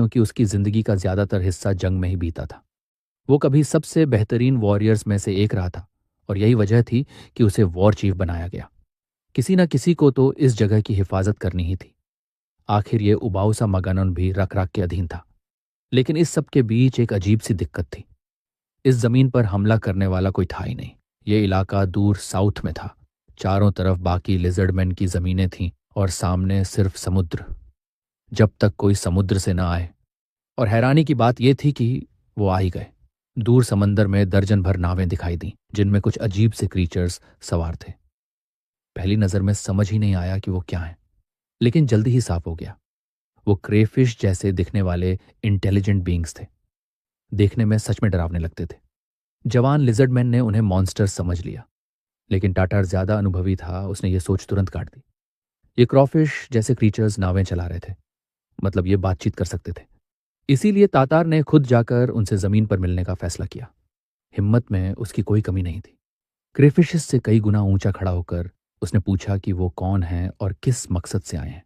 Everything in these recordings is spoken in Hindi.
क्योंकि उसकी जिंदगी का ज्यादातर हिस्सा जंग में ही बीता था। वो कभी सबसे बेहतरीन वॉरियर्स में से एक रहा था और यही वजह थी कि उसे वॉर चीफ बनाया गया। किसी न किसी को तो इस जगह की हिफाजत करनी ही थी। आखिर ये उबाऊ सा मगानन भी रख रख के अधीन था। लेकिन इस सब के बीच एक अजीब सी दिक्कत थी। इस जमीन पर हमला करने वाला कोई था ही नहीं। ये इलाका दूर साउथ में था। चारों तरफ बाकी लिजर्डमैन की जमीनें थीं और सामने सिर्फ समुद्र, जब तक कोई समुद्र से न आए। और हैरानी की बात यह थी कि वो आ ही गए। दूर समंदर में दर्जन भर नावें दिखाई दी जिनमें कुछ अजीब से क्रीचर्स सवार थे। पहली नजर में समझ ही नहीं आया कि वो क्या है, लेकिन जल्दी ही साफ हो गया। वो क्रेफिश जैसे दिखने वाले इंटेलिजेंट बीइंग्स थे। देखने में सच में डरावने लगते थे। जवान लिजर्डमैन ने उन्हें मॉन्स्टर्स समझ लिया, लेकिन टाटार ज्यादा अनुभवी था। उसने ये सोच तुरंत काट दी। ये क्रॉफिश जैसे क्रीचर्स नावें चला रहे थे, मतलब ये बातचीत कर सकते थे। इसीलिए तातार ने खुद जाकर उनसे जमीन पर मिलने का फैसला किया। हिम्मत में उसकी कोई कमी नहीं थी। क्रेफिशेस से कई गुना ऊंचा खड़ा होकर उसने पूछा कि वो कौन है और किस मकसद से आए हैं।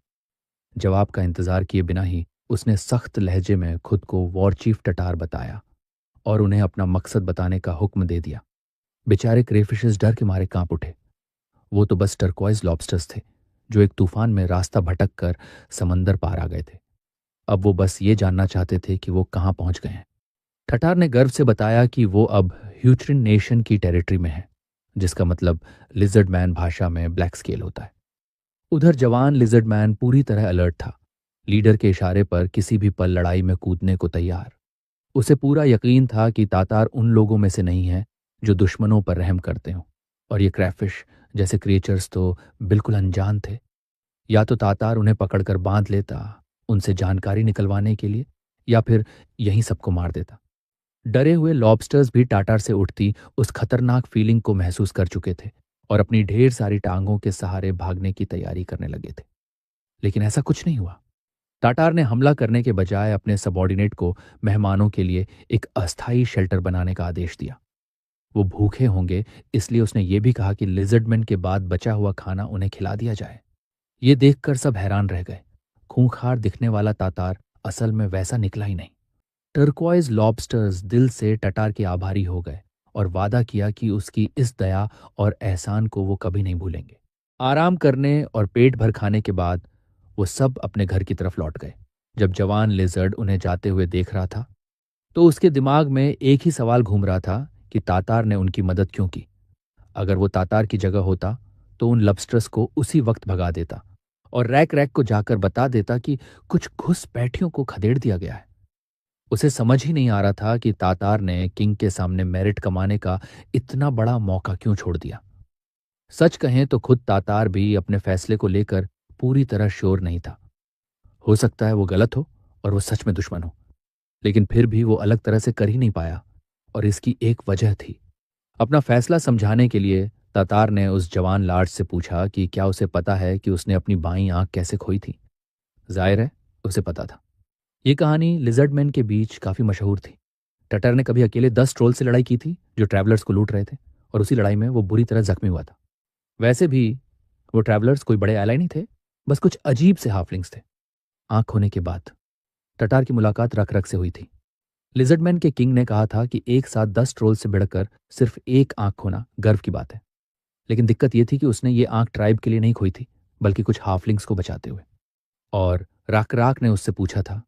जवाब का इंतजार किए बिना ही उसने सख्त लहजे में खुद को वॉर चीफ टटार बताया और उन्हें अपना मकसद बताने का हुक्म दे दिया। बेचारे क्रेफिशेस डर के मारे कांप उठे। वो तो बस टर्क्वाइज लॉबस्टर्स थे जो एक तूफान में रास्ता भटक कर समंदर पार आ गए थे। अब वो बस ये जानना चाहते थे कि वो कहाँ पहुंच गए हैं। ठठार ने गर्व से बताया कि वो अब ह्यूट्रिन नेशन की टेरिटरी में है, जिसका मतलब लिजर्ड मैन भाषा में ब्लैक स्केल होता है। उधर जवान लिजर्ड मैन पूरी तरह अलर्ट था। लीडर के इशारे पर किसी भी पल लड़ाई में कूदने को तैयार। उसे पूरा यकीन था कि तातार उन लोगों में से नहीं है जो दुश्मनों पर रहम करते हों, और ये क्रैफिश जैसे क्रिएचर्स तो बिल्कुल अनजान थे। या तो तातार उन्हें पकड़कर बांध लेता उनसे जानकारी निकलवाने के लिए, या फिर यहीं सबको मार देता। डरे हुए लॉबस्टर्स भी टाटार से उठती उस खतरनाक फीलिंग को महसूस कर चुके थे और अपनी ढेर सारी टांगों के सहारे भागने की तैयारी करने लगे थे। लेकिन ऐसा कुछ नहीं हुआ। टाटार ने हमला करने के बजाय अपने सबॉर्डिनेट को मेहमानों के लिए एक अस्थायी शेल्टर बनाने का आदेश दिया। वो भूखे होंगे, इसलिए उसने ये भी कहा कि लिजर्डमैन के बाद बचा हुआ खाना उन्हें खिला दिया जाए। ये देखकर सब हैरान रह गए। खूंखार दिखने वाला तातार असल में वैसा निकला ही नहीं। टर्क्वाइज लॉबस्टर्स दिल से टटार के आभारी हो गए और वादा किया कि उसकी इस दया और एहसान को वो कभी नहीं भूलेंगे। आराम करने और पेट भर खाने के बाद वो सब अपने घर की तरफ लौट गए। जब जवान लिजर्ड उन्हें जाते हुए देख रहा था तो उसके दिमाग में एक ही सवाल घूम रहा था कि तातार ने उनकी मदद क्यों की। अगर वो तातार की जगह होता तो उन लॉबस्टर्स को उसी वक्त भगा देता और रैक रैक को जाकर बता देता कि कुछ घुसपैठियों को खदेड़ दिया गया है। उसे समझ ही नहीं आ रहा था कि तातार ने किंग के सामने मेरिट कमाने का इतना बड़ा मौका क्यों छोड़ दिया। सच कहें तो खुद तातार भी अपने फैसले को लेकर पूरी तरह श्योर नहीं था। हो सकता है वो गलत हो और वो सच में दुश्मन हो, लेकिन फिर भी वो अलग तरह से कर ही नहीं पाया, और इसकी एक वजह थी। अपना फैसला समझाने के लिए तातार ने उस जवान लार्ड से पूछा कि क्या उसे पता है कि उसने अपनी बाईं आंख कैसे खोई थी। जाहिर है उसे पता था। ये कहानी लिजर्डमैन के बीच काफी मशहूर थी। टटर ने कभी अकेले 10 ट्रोल से लड़ाई की थी जो ट्रैवलर्स को लूट रहे थे, और उसी लड़ाई में वो बुरी तरह जख्मी हुआ था। वैसे भी वो ट्रैवलर्स कोई बड़े एलाई नहीं थे, बस कुछ अजीब से हाफलिंग्स थे। आंख खोने के बाद टटार की मुलाकात रख रख से हुई थी। लिजर्डमैन के किंग ने कहा था कि एक साथ 10 ट्रोल से भिड़कर सिर्फ एक आंख खोना गर्व की बात है। लेकिन दिक्कत यह थी कि उसने ये आंख ट्राइब के लिए नहीं खोई थी, बल्कि कुछ हाफलिंग्स को बचाते हुए। और राक राक ने उससे पूछा था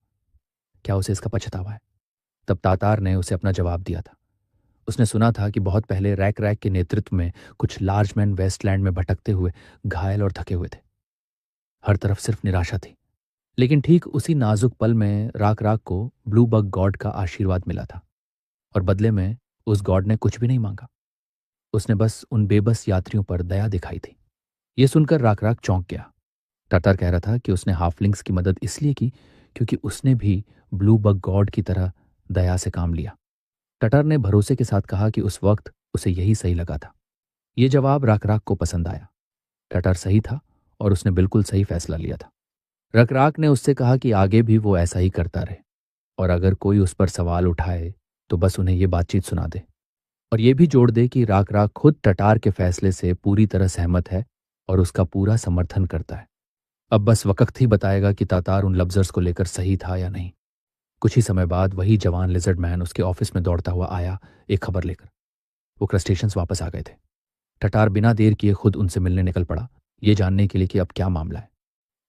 क्या उसे इसका पछतावा है। तब तातार ने उसे अपना जवाब दिया था। उसने सुना था कि बहुत पहले रैक रैक के नेतृत्व में कुछ लार्ज मैन वेस्टलैंड में भटकते हुए घायल और थके हुए थे। हर तरफ सिर्फ निराशा थी। लेकिन ठीक उसी नाजुक पल में राक राक को ब्लू बग गॉड का आशीर्वाद मिला था, और बदले में उस गॉड ने कुछ भी नहीं मांगा। उसने बस उन बेबस यात्रियों पर दया दिखाई थी। यह सुनकर राक राक चौंक गया। टाटार कह रहा था कि उसने हाफलिंग्स की मदद इसलिए की क्योंकि उसने भी ब्लू बग गॉड की तरह दया से काम लिया। टटर ने भरोसे के साथ कहा कि उस वक्त उसे यही सही लगा था। यह जवाब राक को पसंद आया। टटर सही था और उसने बिल्कुल सही फैसला लिया था। रकराक ने उससे कहा कि आगे भी वो ऐसा ही करता रहे, और अगर कोई उस पर सवाल उठाए तो बस उन्हें ये बातचीत सुना दे, और ये भी जोड़ दे कि राक खुद टटार के फैसले से पूरी तरह सहमत है और उसका पूरा समर्थन करता है। अब बस वक्त ही बताएगा कि तातार उन लफ्जर्स को लेकर सही था या नहीं। कुछ ही समय बाद वही जवान लिजर्ड मैन उसके ऑफिस में दौड़ता हुआ आया, एक खबर लेकर। वो क्रस्टेशियंस वापस आ गए थे। टटार बिना देर किए खुद उनसे मिलने निकल पड़ा, ये जानने के लिए कि अब क्या मामला है।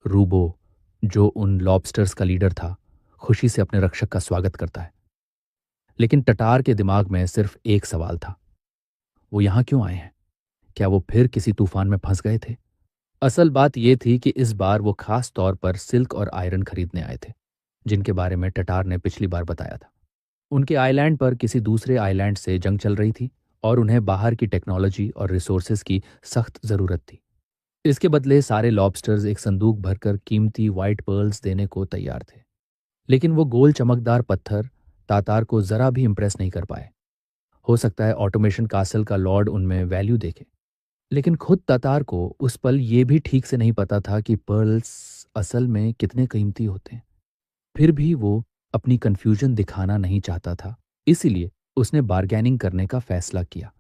रूबो, जो उन लॉबस्टर्स का लीडर था, खुशी से अपने रक्षक का स्वागत करता है। लेकिन टटार के दिमाग में सिर्फ एक सवाल था, वो यहां क्यों आए हैं? क्या वो फिर किसी तूफान में फंस गए थे? असल बात यह थी कि इस बार वो खास तौर पर सिल्क और आयरन खरीदने आए थे, जिनके बारे में टटार ने पिछली बार बताया था। उनके आइलैंड पर किसी दूसरे आइलैंड से जंग चल रही थी और उन्हें बाहर की टेक्नोलॉजी और रिसोर्सेज की सख्त जरूरत थी। इसके बदले सारे लॉबस्टर्स एक संदूक भरकर कीमती व्हाइट पर्ल्स देने को तैयार थे। लेकिन वो गोल चमकदार पत्थर तातार को जरा भी इंप्रेस नहीं कर पाए। हो सकता है ऑटोमेशन कासल का लॉर्ड उनमें वैल्यू देखे, लेकिन खुद तातार को उस पल ये भी ठीक से नहीं पता था कि पर्ल्स असल में कितने कीमती होते हैं। फिर भी वो अपनी कंफ्यूजन दिखाना नहीं चाहता था, इसीलिए उसने बार्गेनिंग करने का फैसला किया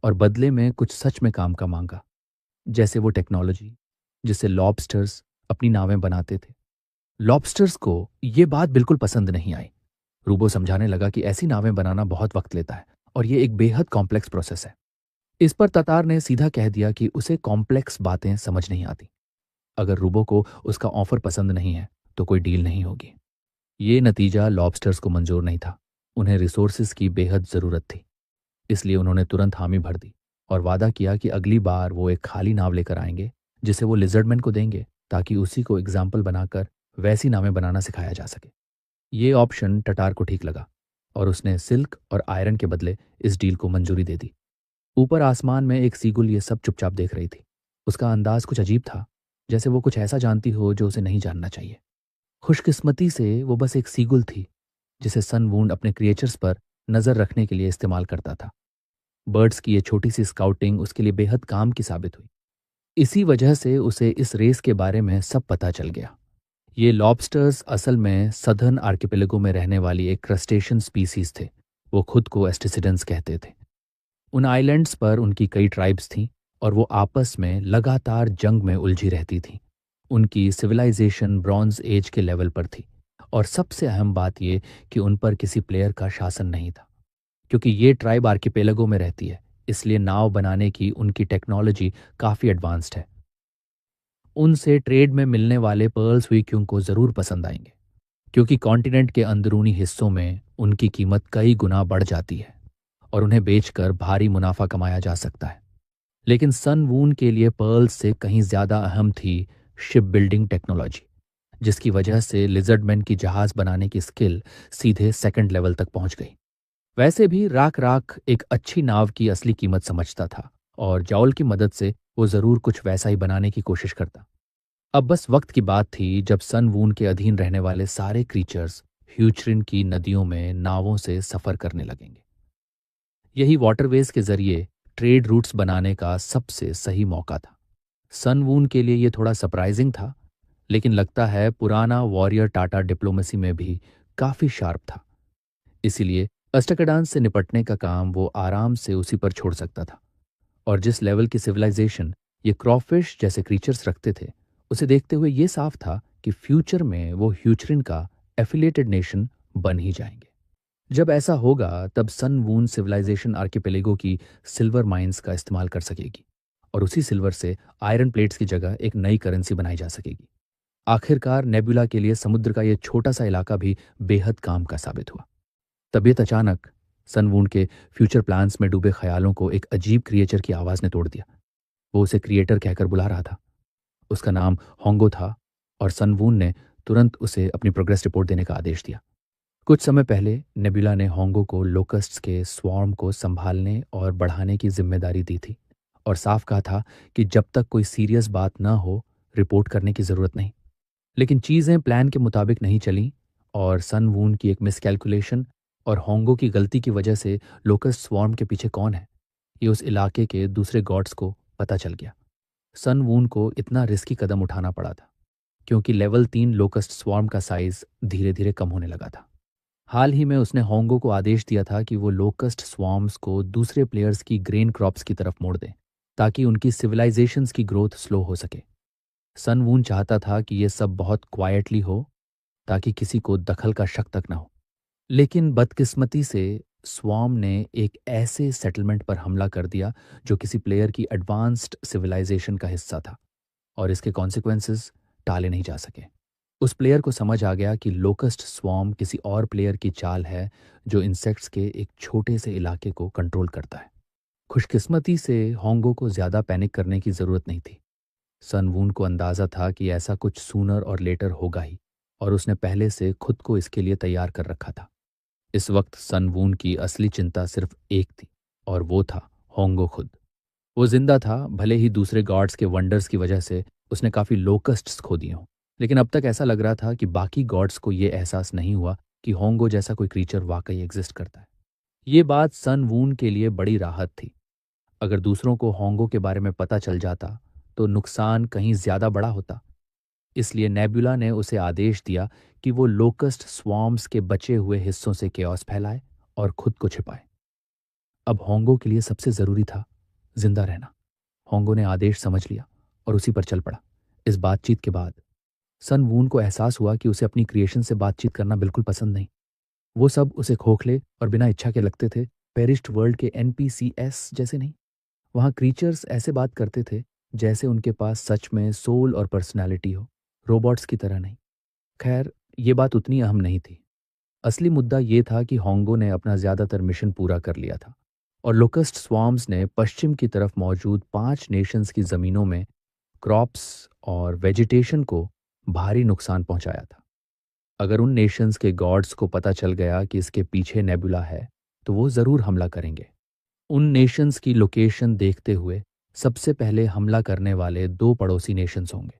और बदले में कुछ सच में काम का मांगा, जैसे वो टेक्नोलॉजी जिससे लॉबस्टर्स अपनी नावें बनाते थे। लॉबस्टर्स को ये बात बिल्कुल पसंद नहीं आई। रूबो समझाने लगा कि ऐसी नावें बनाना बहुत वक्त लेता है और ये एक बेहद कॉम्प्लेक्स प्रोसेस है। इस पर तातार ने सीधा कह दिया कि उसे कॉम्प्लेक्स बातें समझ नहीं आती। अगर रूबो को उसका ऑफर पसंद नहीं है तो कोई डील नहीं होगी। ये नतीजा लॉबस्टर्स को मंजूर नहीं था। उन्हें रिसोर्सेज की बेहद ज़रूरत थी, इसलिए उन्होंने तुरंत हामी भर दी और वादा किया कि अगली बार वो एक खाली नाव लेकर आएंगे जिसे वो लिजर्डमैन को देंगे, ताकि उसी को एग्जाम्पल बनाकर वैसी नावें बनाना सिखाया जा सके। ये ऑप्शन टटार को ठीक लगा और उसने सिल्क और आयरन के बदले इस डील को मंजूरी दे दी। ऊपर आसमान में एक सीगुल ये सब चुपचाप देख रही थी। उसका अंदाज कुछ अजीब था, जैसे वो कुछ ऐसा जानती हो जो उसे नहीं जानना चाहिए। खुशकिस्मती से वो बस एक सीगुल थी जिसे सन वूंड अपने क्रिएचर्स पर नजर रखने के लिए इस्तेमाल करता था। बर्ड्स की ये छोटी सी स्काउटिंग उसके लिए बेहद काम की साबित हुई। इसी वजह से उसे इस रेस के बारे में सब पता चल गया। ये लॉबस्टर्स असल में सदर्न आर्किपेलागो में रहने वाली एक क्रस्टेशियन स्पीसीज थे। वो खुद को एस्टिसिडेंस कहते थे। उन आइलैंड्स पर उनकी कई ट्राइब्स थीं और वो आपस में लगातार जंग में उलझी रहती थीं। उनकी सिविलाइजेशन ब्रॉन्ज एज के लेवल पर थी और सबसे अहम बात यह कि उन पर किसी प्लेयर का शासन नहीं था। क्योंकि ये ट्राइब आर्किपेलागो में रहती है, इसलिए नाव बनाने की उनकी टेक्नोलॉजी काफ़ी एडवांस्ड है। उनसे ट्रेड में मिलने वाले पर्ल स्वीक्यूंग को ज़रूर पसंद आएंगे, क्योंकि कॉन्टिनेंट के अंदरूनी हिस्सों में उनकी कीमत कई गुना बढ़ जाती है और उन्हें बेचकर भारी मुनाफा कमाया जा सकता है। लेकिन सन वून के लिए पर्ल्स से कहीं ज़्यादा अहम थी शिप बिल्डिंग टेक्नोलॉजी, जिसकी वजह से लिजर्डमैन की जहाज़ बनाने की स्किल सीधे सेकंड लेवल तक पहुंच गई। वैसे भी राख राख एक अच्छी नाव की असली कीमत समझता था और जाउल की मदद से वो ज़रूर कुछ वैसा ही बनाने की कोशिश करता। अब बस वक्त की बात थी जब सन वून के अधीन रहने वाले सारे क्रीचर्स ह्यूचरिन की नदियों में नावों से सफ़र करने लगेंगे। यही वाटरवेज के जरिए ट्रेड रूट्स बनाने का सबसे सही मौका था। सन वून के लिए ये थोड़ा सरप्राइजिंग था, लेकिन लगता है पुराना वॉरियर टाटा डिप्लोमेसी में भी काफ़ी शार्प था। इसीलिए अस्टकडान से निपटने का काम वो आराम से उसी पर छोड़ सकता था। और जिस लेवल की सिविलाइजेशन ये क्रॉफिश जैसे क्रीचर्स रखते थे, उसे देखते हुए ये साफ था कि फ्यूचर में वो ह्यूचरिन का एफिलिएटेड नेशन बन ही जाएंगे। जब ऐसा होगा तब सन वून सिविलाइजेशन आर्किपेलागो की सिल्वर माइंस का इस्तेमाल कर सकेगी और उसी सिल्वर से आयरन प्लेट्स की जगह एक नई करेंसी बनाई जा सकेगी। आखिरकार नेबुला के लिए समुद्र का यह छोटा सा इलाका भी बेहद काम का साबित हुआ। तबीयत अचानक सन वून के फ्यूचर प्लान्स में डूबे ख्यालों को एक अजीब क्रिएचर की आवाज़ ने तोड़ दिया। वो उसे क्रिएटर कहकर बुला रहा था। उसका नाम होंगो था और सन वून ने तुरंत उसे अपनी प्रोग्रेस रिपोर्ट देने का आदेश दिया। कुछ समय पहले नेबुला ने होंगो को लोकस्ट्स के स्वॉर्म को संभालने और बढ़ाने की जिम्मेदारी दी थी और साफ कहा था कि जब तक कोई सीरियस बात ना हो रिपोर्ट करने की ज़रूरत नहीं। लेकिन चीज़ें प्लान के मुताबिक नहीं चलीं और सन वून की एक मिसकैलकुलेशन और होंगो की गलती की वजह से लोकस्ट स्वॉर्म के पीछे कौन है, ये उस इलाके के दूसरे गॉड्स को पता चल गया। सन वून को इतना रिस्की कदम उठाना पड़ा था क्योंकि लेवल 3 लोकस्ट स्वॉर्म का साइज धीरे धीरे कम होने लगा था। हाल ही में उसने होंगो को आदेश दिया था कि वो लोकस्ट स्वॉर्म्स को दूसरे प्लेयर्स की ग्रेन क्रॉप्स की तरफ मोड़ दें ताकि उनकी सिविलाइजेशंस की ग्रोथ स्लो हो सके। सन वून चाहता था कि ये सब बहुत क्वाइटली हो ताकि किसी को दखल का शक तक न हो। लेकिन बदकिस्मती से स्वॉर्म ने एक ऐसे सेटलमेंट पर हमला कर दिया जो किसी प्लेयर की एडवांस्ड सिविलाइजेशन का हिस्सा था, और इसके कॉन्सिक्वेंसेस टाले नहीं जा सके। उस प्लेयर को समझ आ गया कि लोकस्ट स्वॉर्म किसी और प्लेयर की चाल है जो इंसेक्ट्स के एक छोटे से इलाके को कंट्रोल करता है। खुशकिस्मती से होंगो को ज़्यादा पैनिक करने की ज़रूरत नहीं थी। सन वून को अंदाज़ा था कि ऐसा कुछ सूनर और लेटर होगा ही, और उसने पहले से खुद को इसके लिए तैयार कर रखा था। इस वक्त सन वून की असली चिंता सिर्फ एक थी, और वो था होंगो खुद। वो जिंदा था, भले ही दूसरे गॉड्स के वंडर्स की वजह से उसने काफ़ी लोकस्ट्स खो दिए हों, लेकिन अब तक ऐसा लग रहा था कि बाकी गॉड्स को ये एहसास नहीं हुआ कि होंगो जैसा कोई क्रीचर वाकई एग्जिस्ट करता है। ये बात सन वून के लिए बड़ी राहत थी। अगर दूसरों को होंगो के बारे में पता चल जाता तो नुकसान कहीं ज़्यादा बड़ा होता। इसलिए नेबुला ने उसे आदेश दिया कि वो लोकस्ट स्वॉर्म्स के बचे हुए हिस्सों से केओस फैलाए और खुद को छिपाए। अब होंगो के लिए सबसे ज़रूरी था जिंदा रहना। होंगो ने आदेश समझ लिया और उसी पर चल पड़ा। इस बातचीत के बाद सन वून को एहसास हुआ कि उसे अपनी क्रिएशन से बातचीत करना बिल्कुल पसंद नहीं। वो सब उसे खोखले और बिना इच्छा के लगते थे, पेरिश्ड वर्ल्ड के NPCs जैसे नहीं। वहाँ क्रीचर्स ऐसे बात करते थे जैसे उनके पास सच में सोल और पर्सनैलिटी हो, रोबोट्स की तरह नहीं। खैर, ये बात उतनी अहम नहीं थी। असली मुद्दा ये था कि होंगो ने अपना ज़्यादातर मिशन पूरा कर लिया था, और लोकस्ट स्वार्म्स ने पश्चिम की तरफ मौजूद 5 नेशंस की ज़मीनों में क्रॉप्स और वेजिटेशन को भारी नुकसान पहुंचाया था। अगर उन नेशंस के गॉड्स को पता चल गया कि इसके पीछे नेबुला है, तो वो ज़रूर हमला करेंगे। उन नेशंस की लोकेशन देखते हुए सबसे पहले हमला करने वाले 2 पड़ोसी नेशंस होंगे,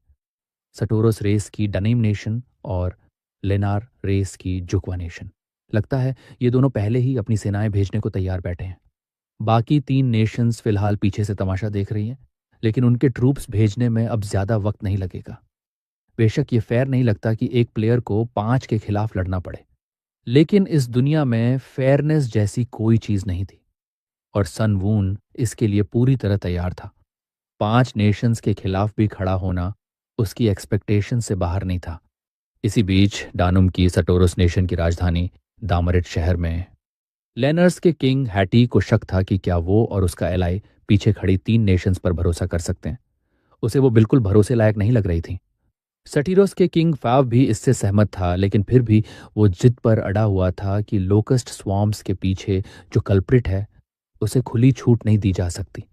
सटोरस रेस की डनीम नेशन और लेनार रेस की जुक्वा नेशन। लगता है ये दोनों पहले ही अपनी सेनाएं भेजने को तैयार बैठे हैं। बाकी 3 नेशंस फिलहाल पीछे से तमाशा देख रही हैं, लेकिन उनके ट्रूप्स भेजने में अब ज़्यादा वक्त नहीं लगेगा। बेशक ये फेयर नहीं लगता कि एक प्लेयर को 5 के खिलाफ लड़ना पड़े, लेकिन इस दुनिया में फेयरनेस जैसी कोई चीज़ नहीं थी, और सन वून इसके लिए पूरी तरह तैयार था। 5 नेशंस के खिलाफ भी खड़ा होना उसकी एक्सपेक्टेशन से बाहर नहीं था। इसी बीच डानुम की सटोरस नेशन की राजधानी दामरिट शहर में लेनर्स के किंग हैटी को शक था कि क्या वो और उसका एलाई पीछे खड़ी 3 नेशंस पर भरोसा कर सकते हैं। उसे वो बिल्कुल भरोसे लायक नहीं लग रही थी। सटीरोस के किंग फाव भी इससे सहमत था, लेकिन फिर भी वो जिद पर अड़ा हुआ था कि लोकस्ट स्वॉर्म्स के पीछे जो कल्प्रिट है उसे खुली छूट नहीं दी जा सकती।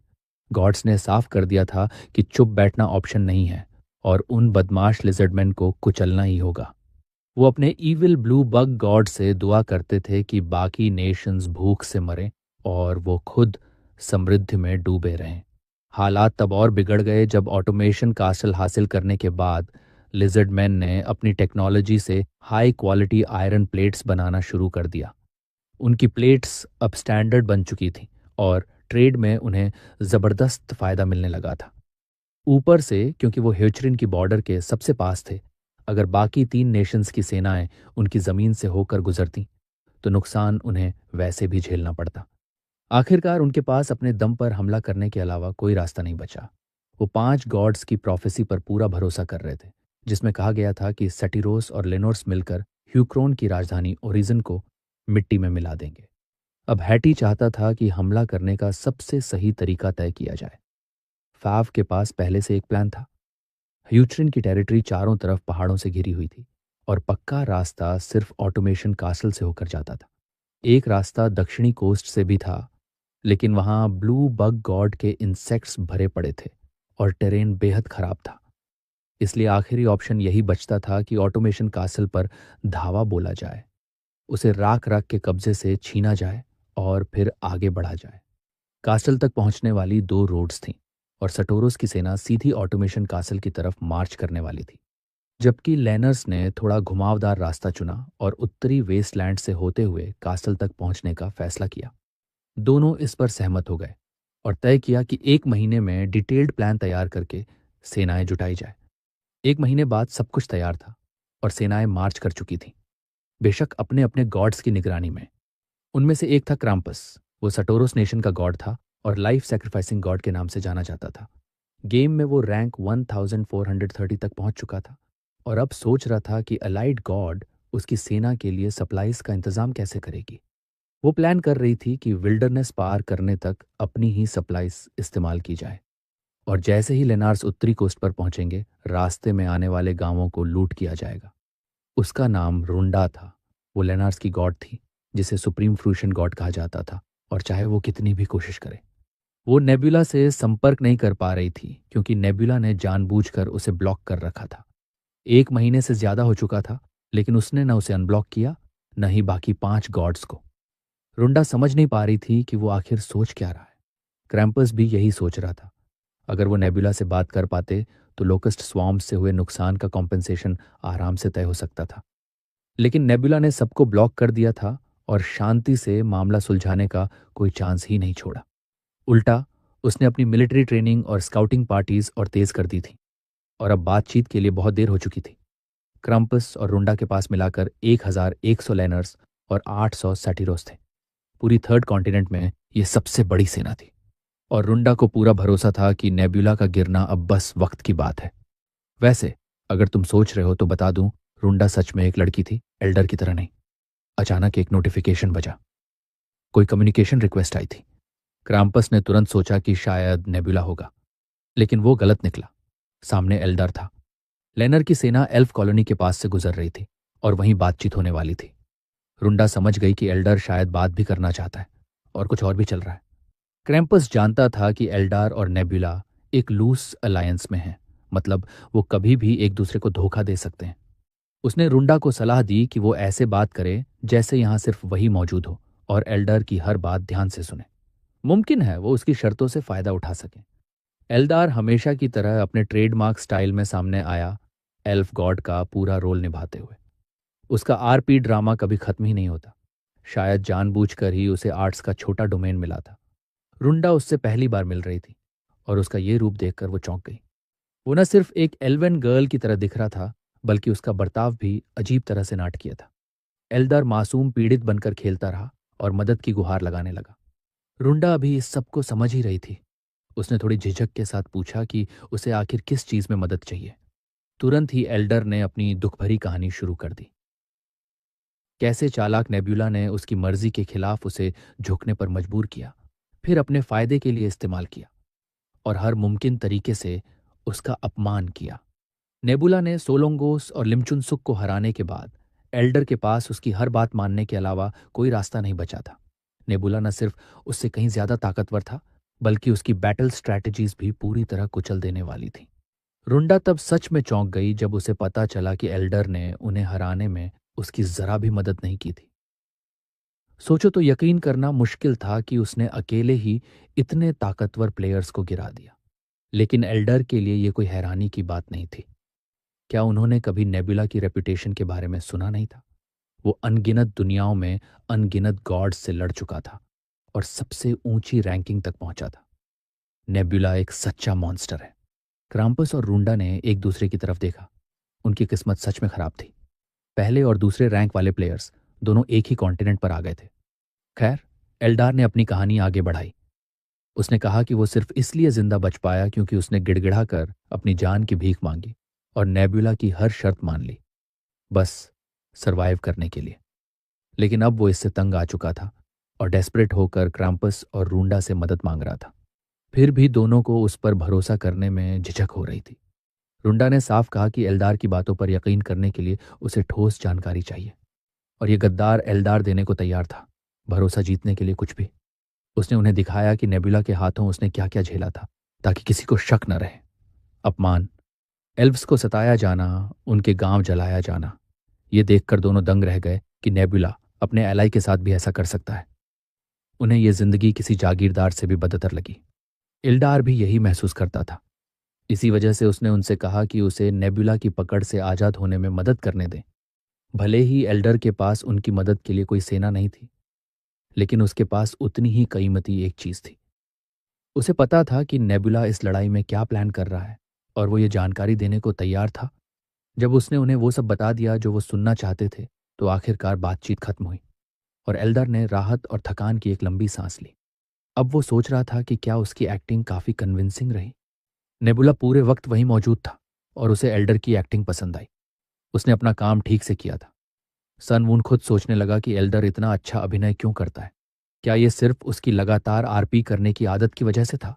गॉड्स ने साफ कर दिया था कि चुप बैठना ऑप्शन नहीं है, और उन बदमाश लिजर्डमैन को कुचलना ही होगा। वो अपने ईविल ब्लू बग गॉड से दुआ करते थे कि बाकी नेशंस भूख से मरें और वो खुद समृद्धि में डूबे रहें। हालात तब और बिगड़ गए जब ऑटोमेशन कासल हासिल करने के बाद लिजर्डमैन ने अपनी टेक्नोलॉजी से हाई क्वालिटी आयरन प्लेट्स बनाना शुरू कर दिया। उनकी प्लेट्स अब स्टैंडर्ड बन चुकी थीं, और ट्रेड में उन्हें ज़बरदस्त फ़ायदा मिलने लगा था। ऊपर से क्योंकि वो ह्यूचरिन की बॉर्डर के सबसे पास थे, अगर बाकी 3 नेशंस की सेनाएं उनकी ज़मीन से होकर गुजरती तो नुकसान उन्हें वैसे भी झेलना पड़ता। आखिरकार उनके पास अपने दम पर हमला करने के अलावा कोई रास्ता नहीं बचा। वो 5 गॉड्स की प्रोफेसी पर पूरा भरोसा कर रहे थे, जिसमें कहा गया था कि सटीरोस और लेनोर्स मिलकर ह्यूक्रोन की राजधानी ओरिजन को मिट्टी में मिला देंगे। अब हैटी चाहता था कि हमला करने का सबसे सही तरीका तय किया जाए। फाव के पास पहले से एक प्लान था। ह्यूचरिन की टेरिटरी चारों तरफ पहाड़ों से घिरी हुई थी, और पक्का रास्ता सिर्फ ऑटोमेशन कासल से होकर जाता था। एक रास्ता दक्षिणी कोस्ट से भी था, लेकिन वहां ब्लू बग गॉड के इंसेक्ट्स भरे पड़े थे और टेरेन बेहद खराब था। इसलिए आखिरी ऑप्शन यही बचता था कि ऑटोमेशन कासल पर धावा बोला जाए, उसे राख राख के कब्जे से छीना जाए और फिर आगे बढ़ा जाए। कासल तक पहुंचने वाली 2 रोड्स थीं, और सटोरस की सेना सीधी ऑटोमेशन कासल की तरफ मार्च करने वाली थी, जबकि लेनर्स ने थोड़ा घुमावदार रास्ता चुना और उत्तरी वेस्टलैंड से होते हुए कासल तक पहुंचने का फैसला किया। दोनों इस पर सहमत हो गए और तय किया कि 1 महीने में डिटेल्ड प्लान तैयार करके सेनाएं जुटाई जाए। 1 महीने बाद सब कुछ तैयार था और सेनाएं मार्च कर चुकी थीं, बेशक अपने अपने गॉड्स की निगरानी में। उनमें से एक था क्राम्पस। वो सटोरस नेशन का गॉड था और लाइफ सैक्रिफाइसिंग गॉड के नाम से जाना जाता था। गेम में वो रैंक 1430 तक पहुंच चुका था और अब सोच रहा था कि अलाइड गॉड उसकी सेना के लिए सप्लाईज का इंतजाम कैसे करेगी। वो प्लान कर रही थी कि विल्डरनेस पार करने तक अपनी ही सप्लाईज इस्तेमाल की जाए, और जैसे ही लेनार्स उत्तरी कोस्ट पर पहुंचेंगे, रास्ते में आने वाले गांवों को लूट किया जाएगा। उसका नाम रुंडा था। वो लेनार्स की गॉड थी, जिसे सुप्रीम फ्रूशन गॉड कहा जाता था, और चाहे वो कितनी भी कोशिश करे। वो नेबुला से संपर्क नहीं कर पा रही थी क्योंकि नेबुला ने जानबूझकर उसे ब्लॉक कर रखा था। 1 महीने से ज्यादा हो चुका था, लेकिन उसने न उसे अनब्लॉक किया, न ही बाकी 5 गॉड्स को। रुंडा समझ नहीं पा रही थी कि वो आखिर सोच क्या रहा है। क्रैम्पस भी यही सोच रहा था। अगर वो नेबुला से बात कर पाते तो लोकस्ट स्वाम्प से हुए नुकसान का कॉम्पेंसेशन आराम से तय हो सकता था। लेकिन नेबुला ने सबको ब्लॉक कर दिया था और शांति से मामला सुलझाने का कोई चांस ही नहीं छोड़ा। उल्टा उसने अपनी मिलिट्री ट्रेनिंग और स्काउटिंग पार्टीज और तेज कर दी थी, और अब बातचीत के लिए बहुत देर हो चुकी थी। क्रम्पस और रुंडा के पास मिलाकर 1100 लैनर्स और 800 सैटिरोस थे। पूरी थर्ड कॉन्टिनेंट में ये सबसे बड़ी सेना थी, और रुंडा को पूरा भरोसा था कि नेबुला का गिरना अब बस वक्त की बात है। वैसे अगर तुम सोच रहे हो तो बता दूं, रुंडा सच में एक लड़की थी, एल्डर की तरह नहीं। अचानक एक नोटिफिकेशन बजा। कोई कम्युनिकेशन रिक्वेस्ट आई थी। क्रैम्पस ने तुरंत सोचा कि शायद नेबुला होगा, लेकिन वो गलत निकला। सामने एल्डर था। लेनर की सेना एल्फ कॉलोनी के पास से गुजर रही थी और वहीं बातचीत होने वाली थी। रुंडा समझ गई कि एल्डर शायद बात भी करना चाहता है, और कुछ और भी चल रहा है। क्रैम्पस जानता था कि एल्डार और नेबुला एक लूस अलायंस में हैं, मतलब वो कभी भी एक दूसरे को धोखा दे सकते हैं। उसने रुंडा को सलाह दी कि वो ऐसे बात करे जैसे यहां सिर्फ वही मौजूद हो और एल्डर की हर बात ध्यान से सुने। मुमकिन है वो उसकी शर्तों से फायदा उठा सके। एल्दार हमेशा की तरह अपने ट्रेडमार्क स्टाइल में सामने आया, एल्फ गॉड का पूरा रोल निभाते हुए। उसका आरपी ड्रामा कभी खत्म ही नहीं होता। शायद जानबूझकर ही उसे आर्ट्स का छोटा डोमेन मिला था। रुंडा उससे पहली बार मिल रही थी, और उसका ये रूप देखकर वो चौंक गई। वो न सिर्फ एक एल्वन गर्ल की तरह दिख रहा था, बल्कि उसका बर्ताव भी अजीब तरह से नाटकीय था। एल्दर मासूम पीड़ित बनकर खेलता रहा और मदद की गुहार लगाने लगा। रुंडा अभी इस सब को समझ ही रही थी। उसने थोड़ी झिझक के साथ पूछा कि उसे आखिर किस चीज में मदद चाहिए। तुरंत ही एल्डर ने अपनी दुखभरी कहानी शुरू कर दी। कैसे चालाक नेबुला ने उसकी मर्जी के खिलाफ उसे झुकने पर मजबूर किया, फिर अपने फायदे के लिए इस्तेमाल किया, और हर मुमकिन तरीके से उसका अपमान किया। नेबुला ने सोलोंगोस और लिमचुनसुक को हराने के बाद एल्डर के पास उसकी हर बात मानने के अलावा कोई रास्ता नहीं बचा था। नेबुला न सिर्फ उससे कहीं ज्यादा ताकतवर था, बल्कि उसकी बैटल स्ट्रैटेजीज भी पूरी तरह कुचल देने वाली थी। रुंडा तब सच में चौंक गई जब उसे पता चला कि एल्डर ने उन्हें हराने में उसकी जरा भी मदद नहीं की थी। सोचो तो यकीन करना मुश्किल था कि उसने अकेले ही इतने ताकतवर प्लेयर्स को गिरा दिया। लेकिन एल्डर के लिए यह कोई हैरानी की बात नहीं थी। क्या उन्होंने कभी नेबुला की रेपुटेशन के बारे में सुना नहीं था? वो अनगिनत दुनियाओं में अनगिनत गॉड्स से लड़ चुका था और सबसे ऊंची रैंकिंग तक पहुंचा था। नेबुला एक सच्चा मॉन्स्टर है। क्राम्पस और रूंडा ने एक दूसरे की तरफ देखा। उनकी किस्मत सच में खराब थी। पहले और दूसरे रैंक वाले प्लेयर्स दोनों एक ही कॉन्टिनेंट पर आ गए थे। खैर, एल्डार ने अपनी कहानी आगे बढ़ाई। उसने कहा कि वो सिर्फ इसलिए जिंदा बच पाया क्योंकि उसने गिड़गिड़ा कर अपनी जान की भीख मांगी और नेबुला की हर शर्त मान ली, बस सरवाइव करने के लिए। लेकिन अब वो इससे तंग आ चुका था और डेस्परेट होकर क्राम्पस और रूंडा से मदद मांग रहा था। फिर भी दोनों को उस पर भरोसा करने में झिझक हो रही थी। रुंडा ने साफ कहा कि एल्दार की बातों पर यकीन करने के लिए उसे ठोस जानकारी चाहिए, और ये गद्दार एल्दार देने को तैयार था, भरोसा जीतने के लिए कुछ भी। उसने उन्हें दिखाया कि नेबुला के हाथों उसने क्या क्या झेला था, ताकि किसी को शक न रहे। अपमान, एल्व्स को सताया जाना, उनके गांव जलाया जाना, ये देखकर दोनों दंग रह गए कि नेबुला अपने एलाई के साथ भी ऐसा कर सकता है। उन्हें यह जिंदगी किसी जागीरदार से भी बदतर लगी। इल्डार भी यही महसूस करता था। इसी वजह से उसने उनसे कहा कि उसे नेबुला की पकड़ से आजाद होने में मदद करने दें। भले ही एल्डर के पास उनकी मदद के लिए कोई सेना नहीं थी, लेकिन उसके पास उतनी ही कीमती एक चीज थी। उसे पता था कि नेबुला इस लड़ाई में क्या प्लान कर रहा है, और वो ये जानकारी देने को तैयार था। जब उसने उन्हें वो सब बता दिया जो वो सुनना चाहते थे, तो आखिरकार बातचीत खत्म हुई और एल्डर ने राहत और थकान की एक लंबी सांस ली। अब वो सोच रहा था कि क्या उसकी एक्टिंग काफी कन्विंसिंग रही। नेबुला पूरे वक्त वहीं मौजूद था और उसे एल्डर की एक्टिंग पसंद आई। उसने अपना काम ठीक से किया था। सन वून खुद सोचने लगा कि एल्डर इतना अच्छा अभिनय क्यों करता है। क्या ये सिर्फ उसकी लगातार आरपी करने की आदत की वजह से था?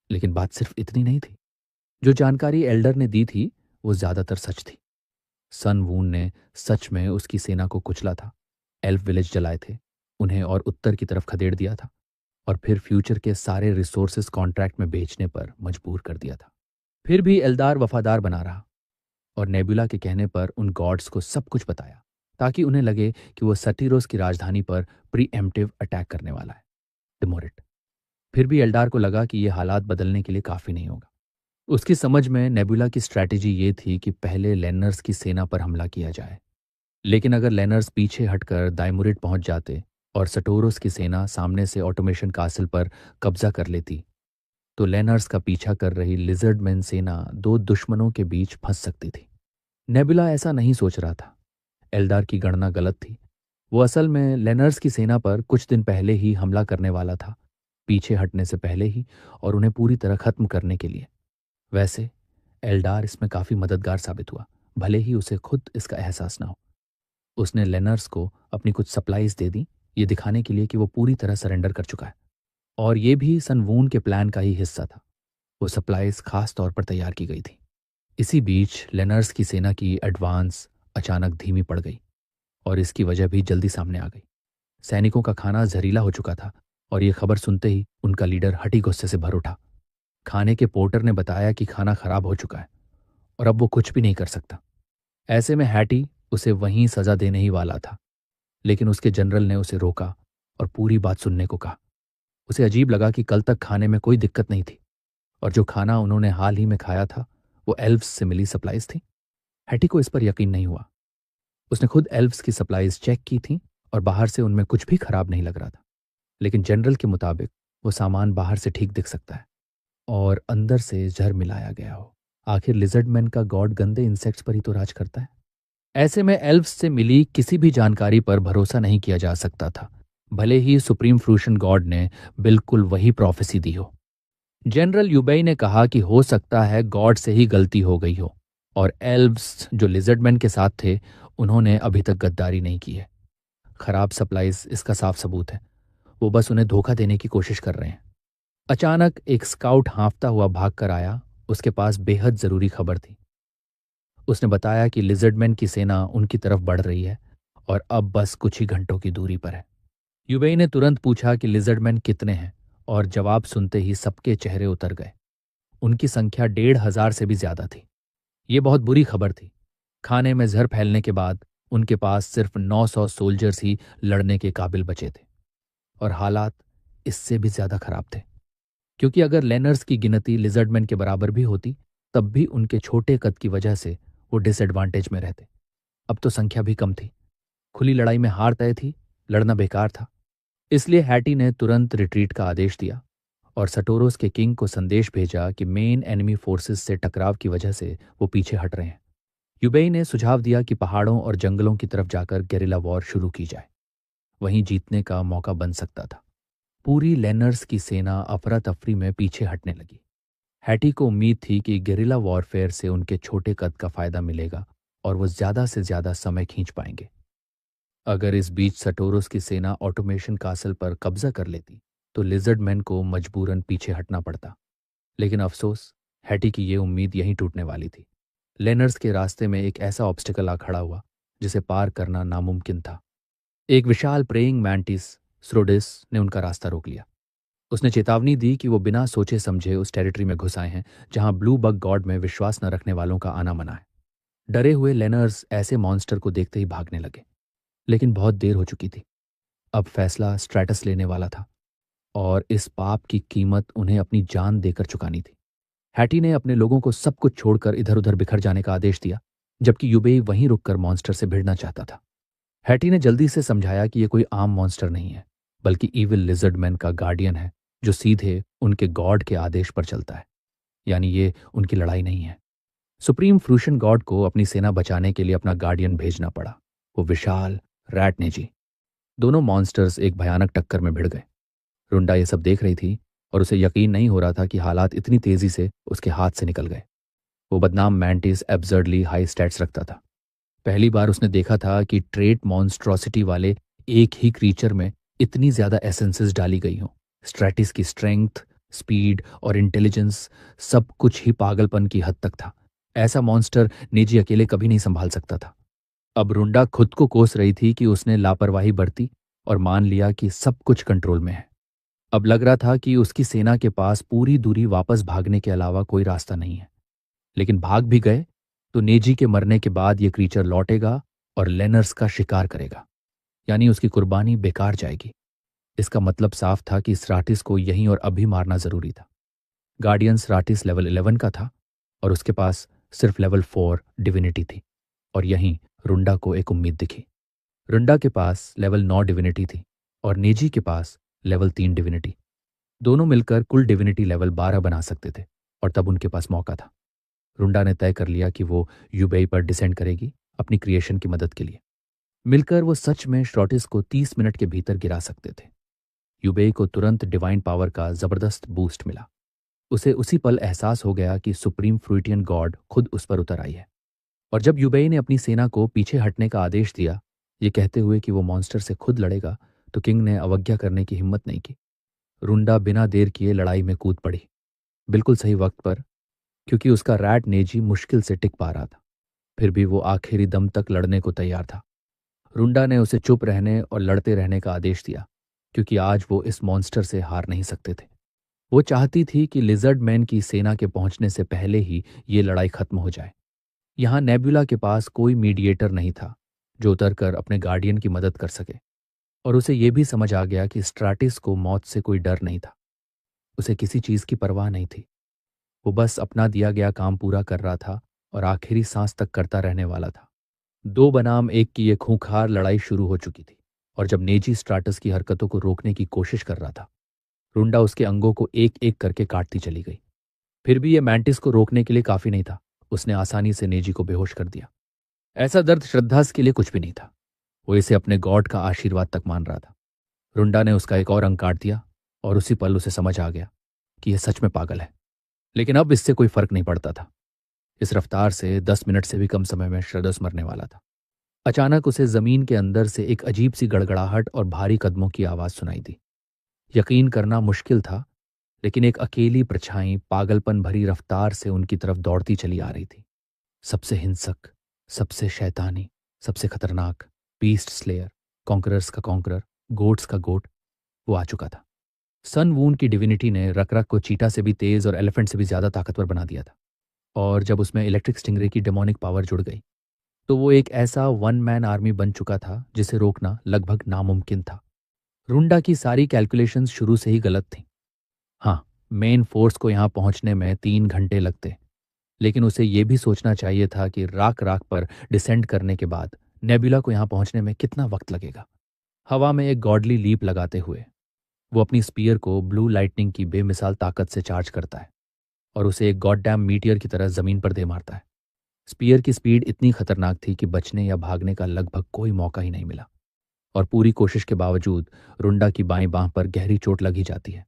लेकिन बात सिर्फ इतनी नहीं थी। जो जानकारी एल्डर ने दी थी वो ज्यादातर सच थी। सन वून ने सच में उसकी सेना को कुचला था, एल्फ विलेज जलाए थे, उन्हें और उत्तर की तरफ खदेड़ दिया था, और फिर फ्यूचर के सारे रिसोर्सेस कॉन्ट्रैक्ट में बेचने पर मजबूर कर दिया था। फिर भी एल्दार वफादार बना रहा और नेबुला के कहने पर उन गॉड्स को सब कुछ बताया, ताकि उन्हें लगे कि वो सटीरोस की राजधानी पर प्रीएम्प्टिव अटैक करने वाला है, टिमोरिट। फिर भी एल्डार को लगा कि यह हालात बदलने के लिए काफी नहीं होगा। उसकी समझ में नेबुला की स्ट्रैटेजी ये थी कि पहले लेनर्स की सेना पर हमला किया जाए, लेकिन अगर लेनर्स पीछे हटकर दाइमुरिट पहुंच जाते और सटोरोस की सेना सामने से ऑटोमेशन कासल पर कब्जा कर लेती, तो लेनर्स का पीछा कर रही लिजर्डमैन सेना दो दुश्मनों के बीच फंस सकती थी। नेबुला ऐसा नहीं सोच रहा था। एल्डार की गणना गलत थी। वो असल में लेनर्स की सेना पर कुछ दिन पहले ही हमला करने वाला था, पीछे हटने से पहले ही, और उन्हें पूरी तरह खत्म करने के लिए। वैसे एल्डार इसमें काफी मददगार साबित हुआ, भले ही उसे खुद इसका एहसास ना हो। उसने लेनर्स को अपनी कुछ सप्लाईज दे दी, ये दिखाने के लिए कि वो पूरी तरह सरेंडर कर चुका है, और ये भी सन वून के प्लान का ही हिस्सा था। वो सप्लाईज खास तौर पर तैयार की गई थी। इसी बीच लेनर्स की सेना की एडवांस अचानक धीमी पड़ गई, और इसकी वजह भी जल्दी सामने आ गई। सैनिकों का खाना जहरीला हो चुका था, और ये खबर सुनते ही उनका लीडर हठी गुस्से से भर उठा। खाने के पोर्टर ने बताया कि खाना खराब हो चुका है और अब वो कुछ भी नहीं कर सकता। ऐसे में हैटी उसे वहीं सजा देने ही वाला था, लेकिन उसके जनरल ने उसे रोका और पूरी बात सुनने को कहा। उसे अजीब लगा कि कल तक खाने में कोई दिक्कत नहीं थी, और जो खाना उन्होंने हाल ही में खाया था वो एल्व्स से मिली सप्लाईज थी। हैटी को इस पर यकीन नहीं हुआ। उसने खुद एल्व्स की सप्लाईज चेक की थी और बाहर से उनमें कुछ भी खराब नहीं लग रहा था, लेकिन जनरल के मुताबिक वो सामान बाहर से ठीक दिख सकता है और अंदर से जहर मिलाया गया हो। आखिर लिजर्डमैन का गॉड गंदे इंसेक्ट्स पर ही तो राज करता है। ऐसे में एल्व्स से मिली किसी भी जानकारी पर भरोसा नहीं किया जा सकता था, भले ही सुप्रीम फ्रूशन गॉड ने बिल्कुल वही प्रोफेसी दी हो। जनरल यूबेई ने कहा कि हो सकता है गॉड से ही गलती हो गई हो, और एल्व्स जो लिजर्डमैन के साथ थे उन्होंने अभी तक गद्दारी नहीं की है। खराब सप्लाईज इसका साफ सबूत है। वो बस उन्हें धोखा देने की कोशिश कर रहे हैं। अचानक एक स्काउट हाँफता हुआ भाग कर आया। उसके पास बेहद जरूरी खबर थी। उसने बताया कि लिजर्डमैन की सेना उनकी तरफ बढ़ रही है और अब बस कुछ ही घंटों की दूरी पर है। यूबेई ने तुरंत पूछा कि लिजर्डमैन कितने हैं, और जवाब सुनते ही सबके चेहरे उतर गए। उनकी संख्या 1,500 से भी ज्यादा थी। ये बहुत बुरी खबर थी। खाने में जहर फैलने के बाद उनके पास सिर्फ 900 सोल्जर्स ही लड़ने के काबिल बचे थे, और हालात इससे भी ज्यादा खराब थे, क्योंकि अगर लेनर्स की गिनती लिजर्डमैन के बराबर भी होती तब भी उनके छोटे कद की वजह से वो डिसएडवांटेज में रहते। अब तो संख्या भी कम थी। खुली लड़ाई में हार तय थी, लड़ना बेकार था। इसलिए हैटी ने तुरंत रिट्रीट का आदेश दिया और सटोरोस के किंग को संदेश भेजा कि मेन एनिमी फोर्सेस से टकराव की वजह से वो पीछे हट रहे हैं। यूबेई ने सुझाव दिया कि पहाड़ों और जंगलों की तरफ जाकर गेरिला वॉर शुरू की जाए, वहीं जीतने का मौका बन सकता था। पूरी लेनर्स की सेना अफरा तफरी में पीछे हटने लगी। हैटी को उम्मीद थी कि गेरिला वॉरफेयर से उनके छोटे कद का फायदा मिलेगा और वो ज्यादा से ज्यादा समय खींच पाएंगे। अगर इस बीच सटोरोस की सेना ऑटोमेशन कासल पर कब्जा कर लेती तो लिजर्डमैन को मजबूरन पीछे हटना पड़ता। लेकिन अफसोस, हैटी की ये उम्मीद यहीं टूटने वाली थी। लेनर्स के रास्ते में एक ऐसा ऑब्स्टिकल आ खड़ा हुआ जिसे पार करना नामुमकिन था। एक विशाल प्रेइंग मैंटिस स्रोडिस ने उनका रास्ता रोक लिया। उसने चेतावनी दी कि वो बिना सोचे समझे उस टेरिटरी में घुस आए हैं जहां ब्लू बग गॉड में विश्वास न रखने वालों का आना मना है। डरे हुए लेनर्स ऐसे मॉन्स्टर को देखते ही भागने लगे, लेकिन बहुत देर हो चुकी थी। अब फैसला स्ट्रैटस लेने वाला था, और इस पाप की कीमत उन्हें अपनी जान देकर चुकानी थी। हैटी ने अपने लोगों को सब कुछ छोड़कर इधर उधर बिखर जाने का आदेश दिया, जबकि यूबेई वहीं रुककर मॉन्स्टर से भिड़ना चाहता था। हैटी ने जल्दी से समझाया कि यह कोई आम मॉन्स्टर नहीं है, बल्कि इविल लिजर्डमैन का गार्डियन है जो सीधे उनके गॉड के आदेश पर चलता है। यानी ये उनकी लड़ाई नहीं है। सुप्रीम फ्रूशन गॉड को अपनी सेना बचाने के लिए अपना गार्डियन भेजना पड़ा, वो विशाल रैटनेजी। दोनों मॉन्स्टर्स एक भयानक टक्कर में भिड़ गए। रुंडा ये सब देख रही थी और उसे यकीन नहीं हो रहा था कि हालात इतनी तेजी से उसके हाथ से निकल गए। वो बदनाम मैंटिस एब्सर्डली हाई स्टैट्स रखता था, पहली बार उसने देखा था कि ट्रेट मॉन्स्ट्रोसिटी वाले एक ही क्रीचर में इतनी ज्यादा एसेंसेस डाली गई हों। स्ट्रैटिस की स्ट्रेंथ, स्पीड और इंटेलिजेंस, सब कुछ ही पागलपन की हद तक था। ऐसा मॉन्स्टर नेजी अकेले कभी नहीं संभाल सकता था। अब रुंडा खुद को कोस रही थी कि उसने लापरवाही बरती और मान लिया कि सब कुछ कंट्रोल में है। अब लग रहा था कि उसकी सेना के पास पूरी दूरी वापस भागने के अलावा कोई रास्ता नहीं है। लेकिन भाग भी गए तो नेजी के मरने के बाद ये क्रीचर लौटेगा और लेनर्स का शिकार करेगा, यानी उसकी कुर्बानी बेकार जाएगी। इसका मतलब साफ था कि स्राटिस को यहीं और अभी मारना जरूरी था। गार्डियन स्राटिस लेवल 11 का था और उसके पास सिर्फ लेवल 4 डिविनिटी थी, और यहीं रुंडा को एक उम्मीद दिखी। रुंडा के पास लेवल 9 डिविनिटी थी और नेजी के पास लेवल 3 डिविनिटी। दोनों मिलकर कुल डिविनिटी लेवल 12 बना सकते थे, और तब उनके पास मौका था। रुंडा ने तय कर लिया कि वो यूबेई पर डिसेंड करेगी अपनी क्रिएशन की मदद के लिए। मिलकर वो सच में श्रॉटिस को 30 मिनट के भीतर गिरा सकते थे। यूबेई को तुरंत डिवाइन पावर का जबरदस्त बूस्ट मिला। उसे उसी पल एहसास हो गया कि सुप्रीम फ्रूटियन गॉड खुद उस पर उतर आई है। और जब यूबेई ने अपनी सेना को पीछे हटने का आदेश दिया, ये कहते हुए कि वो मॉन्स्टर से खुद लड़ेगा, तो किंग ने अवज्ञा करने की हिम्मत नहीं की। रुंडा बिना देर किए लड़ाई में कूद पड़ी, बिल्कुल सही वक्त पर, क्योंकि उसका रैट नेजी मुश्किल से टिक पा रहा था। फिर भी वो आखिरी दम तक लड़ने को तैयार था। रुंडा ने उसे चुप रहने और लड़ते रहने का आदेश दिया, क्योंकि आज वो इस मॉन्स्टर से हार नहीं सकते थे। वो चाहती थी कि लिजर्ड मैन की सेना के पहुंचने से पहले ही ये लड़ाई खत्म हो जाए। यहां नेबुला के पास कोई मीडिएटर नहीं था जो उतरकर अपने गार्डियन की मदद कर सके, और उसे यह भी समझ आ गया कि स्ट्राटिस को मौत से कोई डर नहीं था। उसे किसी चीज की परवाह नहीं थी। वो बस अपना दिया गया काम पूरा कर रहा था और आखिरी सांस तक करता रहने वाला था। दो बनाम एक की ये खूंखार लड़ाई शुरू हो चुकी थी, और जब नेजी स्ट्राटस की हरकतों को रोकने की कोशिश कर रहा था, रुंडा उसके अंगों को एक एक करके काटती चली गई। फिर भी यह मैंटिस को रोकने के लिए काफी नहीं था। उसने आसानी से नेजी को बेहोश कर दिया। ऐसा दर्द श्रद्धास के लिए कुछ भी नहीं था। वो इसे अपने गॉड का आशीर्वाद तक मान रहा था। रुंडा ने उसका एक और अंग काट दिया, और उसी पल उसे समझ आ गया कि यह सच में पागल है। लेकिन अब इससे कोई फर्क नहीं पड़ता था। इस रफ्तार से 10 मिनट से भी कम समय में श्रद्धास मरने वाला था। अचानक उसे जमीन के अंदर से एक अजीब सी गड़गड़ाहट और भारी कदमों की आवाज सुनाई दी। यकीन करना मुश्किल था, लेकिन एक अकेली परछाई पागलपन भरी रफ्तार से उनकी तरफ दौड़ती चली आ रही थी। सबसे हिंसक, सबसे शैतानी, सबसे खतरनाक, बीस्ट स्लेयर, कॉन्करर्स का कॉन्करर, गोट्स का गोट, वो आ चुका था। सन वून की डिविनिटी ने रकरक को चीटा से भी तेज और एलिफेंट से भी ज्यादा ताकतवर बना दिया था, और जब उसमें इलेक्ट्रिक स्टिंगरे की डेमोनिक पावर जुड़ गई, तो वो एक ऐसा वन मैन आर्मी बन चुका था जिसे रोकना लगभग नामुमकिन था। रुंडा की सारी कैलकुलेशंस शुरू से ही गलत थीं। हाँ, मेन फोर्स को यहां पहुंचने में 3 घंटे लगते, लेकिन उसे यह भी सोचना चाहिए था कि राक राक पर डिसेंड करने के बाद नेबुला को यहां पहुंचने में कितना वक्त लगेगा। हवा में एक गॉडली लीप लगाते हुए वो अपनी स्पीयर को ब्लू लाइटनिंग की बेमिसाल ताकत से चार्ज करता है और उसे एक गॉडडैम मीटियर की तरह जमीन पर दे मारता है। स्पीयर की स्पीड इतनी खतरनाक थी कि बचने या भागने का लगभग कोई मौका ही नहीं मिला, और पूरी कोशिश के बावजूद रुंडा की बाईं बांह पर गहरी चोट लग ही जाती है।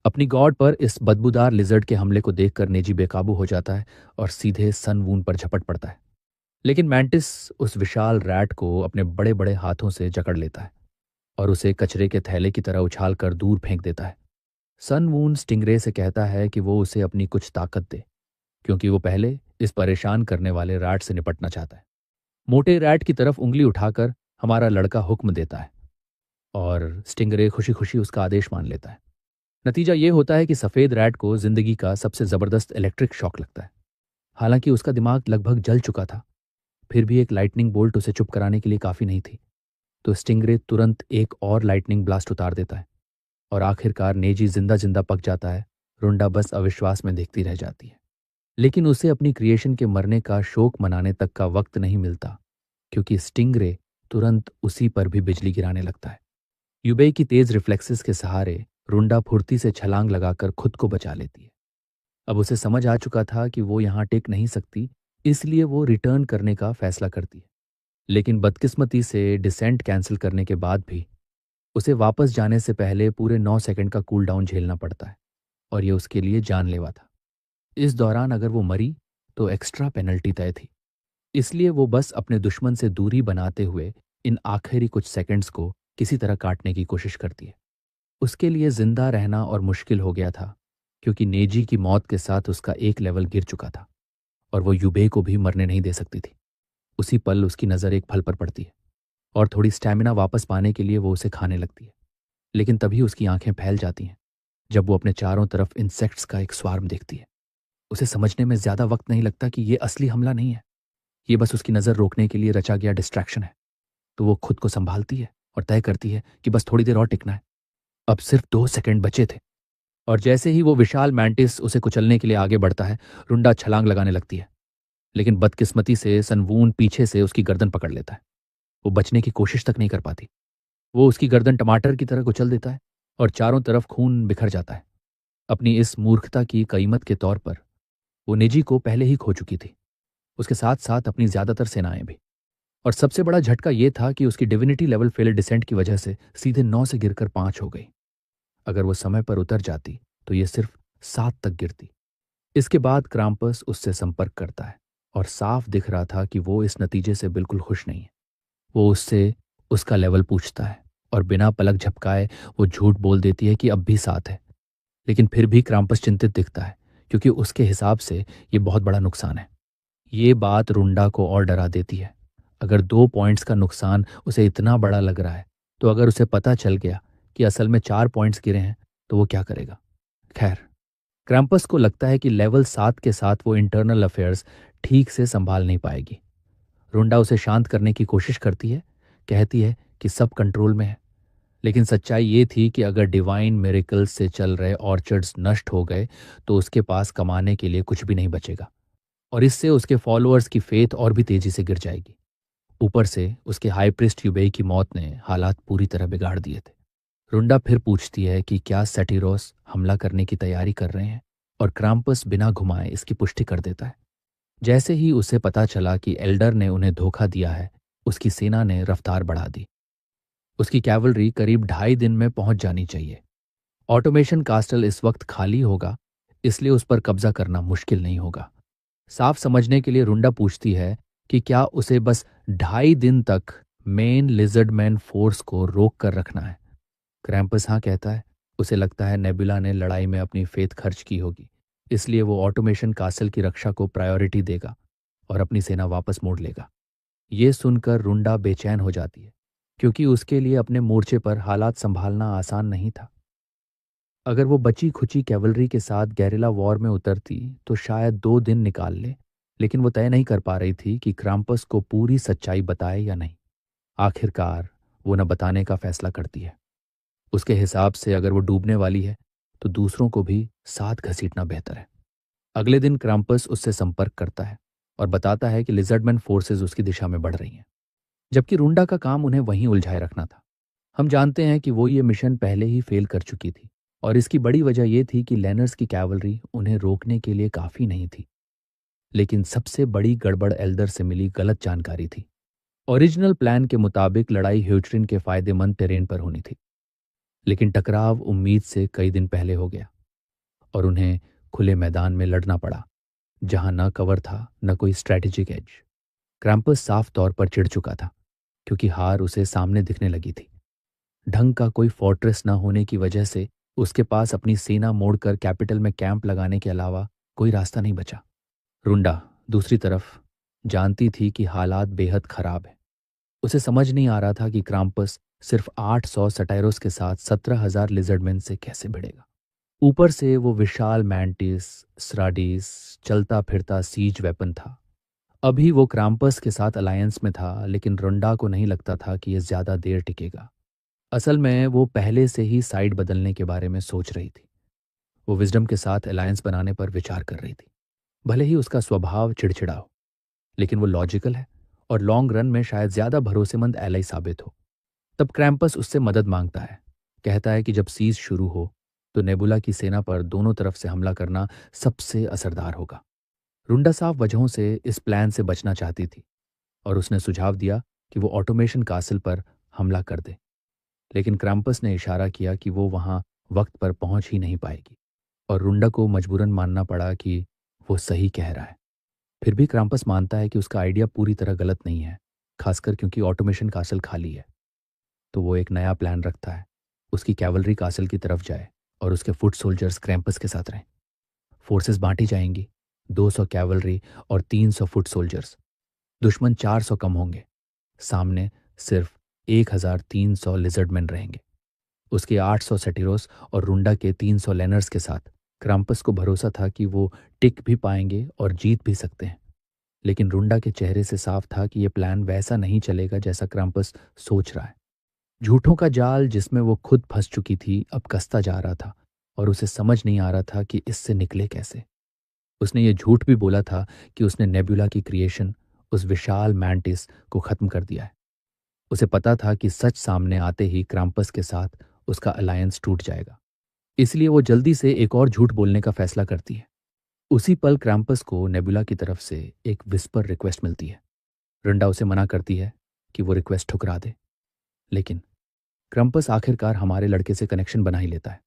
अपनी गॉड पर इस बदबूदार लिजर्ड के हमले को देखकर नेजी बेकाबू हो जाता है और सीधे सन वून पर झपट पड़ता है। लेकिन मैंटिस उस विशाल रैट को अपने बड़े बड़े हाथों से जकड़ लेता है और उसे कचरे के थैले की तरह उछाल कर दूर फेंक देता है। सन वून स्टिंगरे से कहता है कि वो उसे अपनी कुछ ताकत दे, क्योंकि वो पहले इस परेशान करने वाले रैट से निपटना चाहता है। मोटे रैट की तरफ उंगली उठाकर हमारा लड़का हुक्म देता है, और स्टिंगरे खुशी खुशी उसका आदेश मान लेता है। नतीजा ये होता है कि सफ़ेद रैट को जिंदगी का सबसे ज़बरदस्त इलेक्ट्रिक शॉक लगता है। हालांकि उसका दिमाग लगभग जल चुका था, फिर भी एक लाइटनिंग बोल्ट उसे चुप कराने के लिए काफ़ी नहीं थी। तो स्टिंगरे तुरंत एक और लाइटनिंग ब्लास्ट उतार देता है, और आखिरकार नेजी जिंदा जिंदा पक जाता है। रुंडा बस अविश्वास में देखती रह जाती है। लेकिन उसे अपनी क्रिएशन के मरने का शोक मनाने तक का वक्त नहीं मिलता, क्योंकि स्टिंगरे तुरंत उसी पर भी बिजली गिराने लगता है। यूबे की तेज रिफ्लेक्सेस के सहारे रुंडा फुर्ती से छलांग लगाकर खुद को बचा लेती है। अब उसे समझ आ चुका था कि वो यहां टिक नहीं सकती, इसलिए वो रिटर्न करने का फैसला करती है। लेकिन बदकिस्मती से डिसेंट कैंसिल करने के बाद भी उसे वापस जाने से पहले पूरे 9 सेकंड का कूल डाउन झेलना पड़ता है, और ये उसके लिए जानलेवा था। इस दौरान अगर वो मरी तो एक्स्ट्रा पेनल्टी तय थी। इसलिए वो बस अपने दुश्मन से दूरी बनाते हुए इन आखिरी कुछ सेकंड्स को किसी तरह काटने की कोशिश करती है। उसके लिए जिंदा रहना और मुश्किल हो गया था, क्योंकि नेजी की मौत के साथ उसका एक लेवल गिर चुका था और वो युबे को भी मरने नहीं दे सकती थी। उसी पल उसकी नज़र एक फल पर पड़ती है और थोड़ी स्टैमिना वापस पाने के लिए वो उसे खाने लगती है। लेकिन तभी उसकी आंखें फैल जाती हैं जब वो अपने चारों तरफ इंसेक्ट्स का एक स्वार्म देखती है। उसे समझने में ज्यादा वक्त नहीं लगता कि ये असली हमला नहीं है, ये बस उसकी नज़र रोकने के लिए रचा गया डिस्ट्रैक्शन है। तो वो खुद को संभालती है और तय करती है कि बस थोड़ी देर और टिकना है। अब सिर्फ 2 सेकंड बचे थे और जैसे ही वो विशाल मैंटिस उसे कुचलने के लिए आगे बढ़ता है, रुंडा छलांग लगाने लगती है। लेकिन बदकिस्मती से सनवून पीछे से उसकी गर्दन पकड़ लेता है। वो बचने की कोशिश तक नहीं कर पाती। वो उसकी गर्दन टमाटर की तरह कुचल देता है और चारों तरफ खून बिखर जाता है। अपनी इस मूर्खता की कीमत के तौर पर वो निजी को पहले ही खो चुकी थी, उसके साथ साथ अपनी ज्यादातर सेनाएं भी। और सबसे बड़ा झटका यह था कि उसकी डिविनिटी लेवल फेल डिसेंट की वजह से सीधे 9 से गिरकर 5 हो गई। अगर वो समय पर उतर जाती तो ये सिर्फ 7 तक गिरती। इसके बाद क्राम्पस उससे संपर्क करता है और साफ दिख रहा था कि वो इस नतीजे से बिल्कुल खुश नहीं है। वो उससे उसका लेवल पूछता है और बिना पलक झपकाए वो झूठ बोल देती है कि अब भी 7 है। लेकिन फिर भी क्राम्पस चिंतित दिखता है, क्योंकि उसके हिसाब से ये बहुत बड़ा नुकसान है। ये बात रुंडा को और डरा देती है। अगर 2 पॉइंट्स का नुकसान उसे इतना बड़ा लग रहा है, तो अगर उसे पता चल गया कि असल में 4 पॉइंट्स गिरे हैं, तो वो क्या करेगा? खैर, क्रैम्पस को लगता है कि लेवल 7 के साथ वो इंटरनल अफेयर्स ठीक से संभाल नहीं पाएगी। रुंडा उसे शांत करने की कोशिश करती है, कहती है कि सब कंट्रोल में है। लेकिन सच्चाई ये थी कि अगर डिवाइन मिरेकल्स से चल रहे ऑर्चर्ड्स नष्ट हो गए, तो उसके पास कमाने के लिए कुछ भी नहीं बचेगा और इससे उसके फॉलोअर्स की फेथ और भी तेजी से गिर जाएगी। ऊपर से उसके हाई प्रिस्ट युबेई की मौत ने हालात पूरी तरह बिगाड़ दिए थे। रुंडा फिर पूछती है कि क्या सेटिरोस हमला करने की तैयारी कर रहे हैं, और क्राम्पस बिना घुमाए इसकी पुष्टि कर देता है। जैसे ही उसे पता चला कि एल्डर ने उन्हें धोखा दिया है, उसकी सेना ने रफ्तार बढ़ा दी। उसकी कैवलरी करीब 2.5 दिन में पहुंच जानी चाहिए। ऑटोमेशन कास्टल इस वक्त खाली होगा, इसलिए उस पर कब्जा करना मुश्किल नहीं होगा। साफ समझने के लिए रुंडा पूछती है कि क्या उसे बस 2.5 दिन तक मेन लिजर्डमैन फोर्स को रोक कर रखना है। क्रैम्पस हाँ कहता है। उसे लगता है नेबुला ने लड़ाई में अपनी फेथ खर्च की होगी, इसलिए वो ऑटोमेशन कासल की रक्षा को प्रायोरिटी देगा और अपनी सेना वापस मोड़ लेगा। ये सुनकर रुंडा बेचैन हो जाती है, क्योंकि उसके लिए अपने मोर्चे पर हालात संभालना आसान नहीं था। अगर वो बची खुची कैवलरी के साथ गैरिला वॉर में उतरती तो शायद 2 दिन निकाल ले, लेकिन वो तय नहीं कर पा रही थी कि क्राम्पस को पूरी सच्चाई बताए या नहीं। आखिरकार वो न बताने का फैसला करती है। उसके हिसाब से अगर वो डूबने वाली है, तो दूसरों को भी साथ घसीटना बेहतर है। अगले दिन क्राम्पस उससे संपर्क करता है और बताता है कि लिजर्डमैन फोर्सेस उसकी दिशा में बढ़ रही हैं, जबकि रुंडा का काम उन्हें वहीं उलझाए रखना था। हम जानते हैं कि वो ये मिशन पहले ही फेल कर चुकी थी और इसकी बड़ी वजह यह थी कि लेनर्स की कैवलरी उन्हें रोकने के लिए काफी नहीं थी। लेकिन सबसे बड़ी गड़बड़ एल्डर से मिली गलत जानकारी थी। ओरिजिनल प्लान के मुताबिक लड़ाई ह्यूट्रिन के फायदेमंद टेरेन पर होनी थी, लेकिन टकराव उम्मीद से कई दिन पहले हो गया और उन्हें खुले मैदान में लड़ना पड़ा, जहां न कवर था न कोई स्ट्रैटेजिक एज। क्रैम्पस साफ तौर पर चिढ़ चुका था, क्योंकि हार उसे सामने दिखने लगी थी। ढंग का कोई फोर्ट्रेस न होने की वजह से उसके पास अपनी सेना मोड़कर कैपिटल में कैंप लगाने के अलावा कोई रास्ता नहीं बचा। रुंडा दूसरी तरफ जानती थी कि हालात बेहद खराब है। उसे समझ नहीं आ रहा था कि क्राम्पस सिर्फ 800 सटायरोस के साथ 17,000 लिजर्डमैन से कैसे भिड़ेगा। ऊपर से वो विशाल मैंटिस स्राडिस चलता फिरता सीज वेपन था। अभी वो क्राम्पस के साथ अलायंस में था, लेकिन रुंडा को नहीं लगता था कि यह ज्यादा देर टिकेगा। असल में वो पहले से ही साइड बदलने के बारे में सोच रही थी। वो विजडम के साथ अलायंस बनाने पर विचार कर रही थी। भले ही उसका स्वभाव चिड़चिड़ा हो, लेकिन वो लॉजिकल है और लॉन्ग रन में शायद ज्यादा भरोसेमंद एलाई साबित हो। तब क्रैम्पस उससे मदद मांगता है। कहता है कि जब सीज शुरू हो तो नेबुला की सेना पर दोनों तरफ से हमला करना सबसे असरदार होगा। रुंडा साफ वजहों से इस प्लान से बचना चाहती थी और उसने सुझाव दिया कि वो ऑटोमेशन कासल पर हमला कर दे। लेकिन क्रैम्पस ने इशारा किया कि वो वहां वक्त पर पहुंच ही नहीं पाएगी और रुंडा को मजबूरन मानना पड़ा कि वो सही कह रहा है। फिर भी क्राम्पस मानता है कि उसका आइडिया पूरी तरह गलत नहीं है, खासकर क्योंकि ऑटोमेशन कासल खाली है। तो वो एक नया प्लान रखता है। उसकी कैवलरी कासल की तरफ जाए और उसके फुट सोल्जर्स क्रैम्पस के साथ रहें। फोर्सेस बांटी जाएंगी, 200 कैवलरी और 300 फुट सोल्जर्स। दुश्मन 400 कम होंगे। सामने सिर्फ 1300 लिजर्डमैन रहेंगे। उसके 800 सेटिरोस और रुंडा के 300 लेनर्स के साथ क्राम्पस को भरोसा था कि वो टिक भी पाएंगे और जीत भी सकते हैं। लेकिन रुंडा के चेहरे से साफ था कि यह प्लान वैसा नहीं चलेगा जैसा क्राम्पस सोच रहा है। झूठों का जाल जिसमें वो खुद फंस चुकी थी अब कसता जा रहा था और उसे समझ नहीं आ रहा था कि इससे निकले कैसे। उसने ये झूठ भी बोला था कि उसने नेबुला की क्रिएशन, उस विशाल मैंटिस को खत्म कर दिया है। उसे पता था कि सच सामने आते ही क्राम्पस के साथ उसका अलायंस टूट जाएगा। इसलिए वो जल्दी से एक और झूठ बोलने का फैसला करती है। उसी पल क्राम्पस को नेबुला की तरफ से एक विस्पर रिक्वेस्ट मिलती है। रंडा उसे मना करती है कि वो रिक्वेस्ट ठुकरा दे, लेकिन क्रम्पस आखिरकार हमारे लड़के से कनेक्शन बना ही लेता है।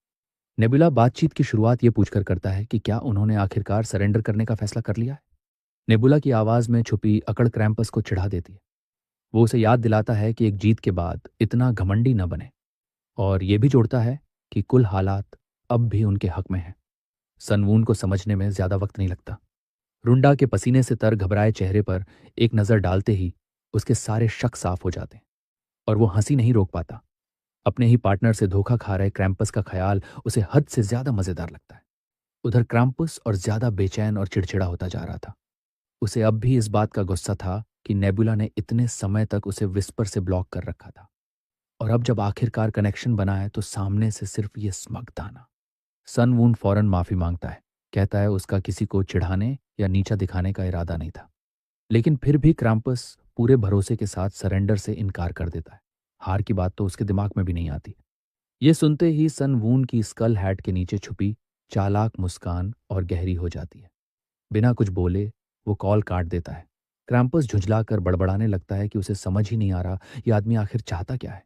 नेबुला बातचीत की शुरुआत ये पूछकर करता है कि क्या उन्होंने आखिरकार सरेंडर करने का फैसला कर लिया है। नेबुला की आवाज में छुपी अकड़ क्रैम्पस को चिढ़ा देती है। वो उसे याद दिलाता है कि एक जीत के बाद इतना घमंडी न बने, और ये भी जोड़ता है कि कुल हालात अब भी उनके हक में हैं। सनवून को समझने में ज्यादा वक्त नहीं लगता। रुंडा के पसीने से तर घबराए चेहरे पर एक नजर डालते ही उसके सारे शक साफ हो जाते हैं और वो हंसी नहीं रोक पाता। अपने ही पार्टनर से धोखा खा रहे क्रैम्पस का ख्याल उसे हद से ज्यादा मजेदार लगता है। उधर क्रैम्पस और ज्यादा बेचैन और चिड़चिड़ा होता जा रहा था। उसे अब भी इस बात का गुस्सा था कि नेबुला ने इतने समय तक उसे विस्पर से ब्लॉक कर रखा था, और अब जब आखिरकार कनेक्शन बना है तो सामने से सिर्फ ये स्मग दाना। सनवून फौरन माफी मांगता है, कहता है उसका किसी को चिढ़ाने या नीचा दिखाने का इरादा नहीं था। लेकिन फिर भी क्राम्पस पूरे भरोसे के साथ सरेंडर से इनकार कर देता है। हार की बात तो उसके दिमाग में भी नहीं आती। ये सुनते ही सन वून की स्कल हैट के नीचे छुपी चालाक मुस्कान और गहरी हो जाती है। बिना कुछ बोले वो कॉल काट देता है। क्राम्पस झुंझलाकर बड़बड़ाने लगता है कि उसे समझ ही नहीं आ रहा ये आदमी आखिर चाहता क्या है।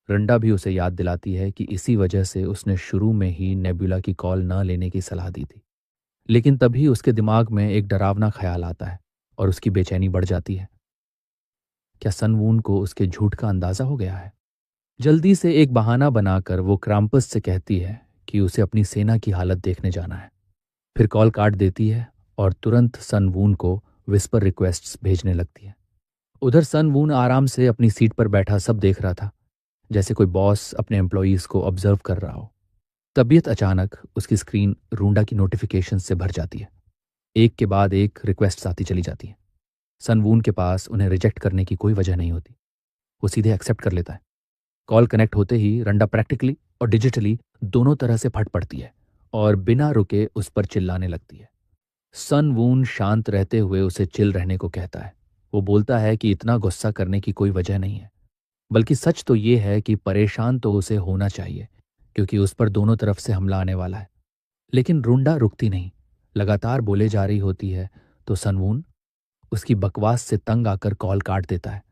रंडा भी उसे याद दिलाती है कि इसी वजह से उसने शुरू में ही नेबुला की कॉल न लेने की सलाह दी थी। लेकिन तभी उसके दिमाग में एक डरावना ख्याल आता है और उसकी बेचैनी बढ़ जाती है। क्या सनवून को उसके झूठ का अंदाजा हो गया है? जल्दी से एक बहाना बनाकर वो क्राम्पस से कहती है कि उसे अपनी सेना की हालत देखने जाना है। फिर कॉल काट देती है और तुरंत सनवून को विस्पर रिक्वेस्ट्स भेजने लगती है। उधर सनवून आराम से अपनी सीट पर बैठा सब देख रहा था, जैसे कोई बॉस अपने एम्प्लॉयज को ऑब्जर्व कर रहा हो। तबीयत अचानक उसकी स्क्रीन रूंडा की नोटिफिकेशन से भर जाती है। एक के बाद एक रिक्वेस्ट आती चली जाती है। सनवून के पास उन्हें रिजेक्ट करने की कोई वजह नहीं होती। वो सीधे एक्सेप्ट कर लेता है। कॉल कनेक्ट होते ही रंडा प्रैक्टिकली और डिजिटली दोनों तरह से फट पड़ती है और बिना रुके उस पर चिल्लाने लगती है। सनवून शांत रहते हुए उसे चिल रहने को कहता है। वो बोलता है कि इतना गुस्सा करने की कोई वजह नहीं है, बल्कि सच तो ये है कि परेशान तो उसे होना चाहिए, क्योंकि उस पर दोनों तरफ से हमला आने वाला है। लेकिन रुंडा रुकती नहीं, लगातार बोले जा रही होती है। तो सनवून उसकी बकवास से तंग आकर कॉल काट देता है।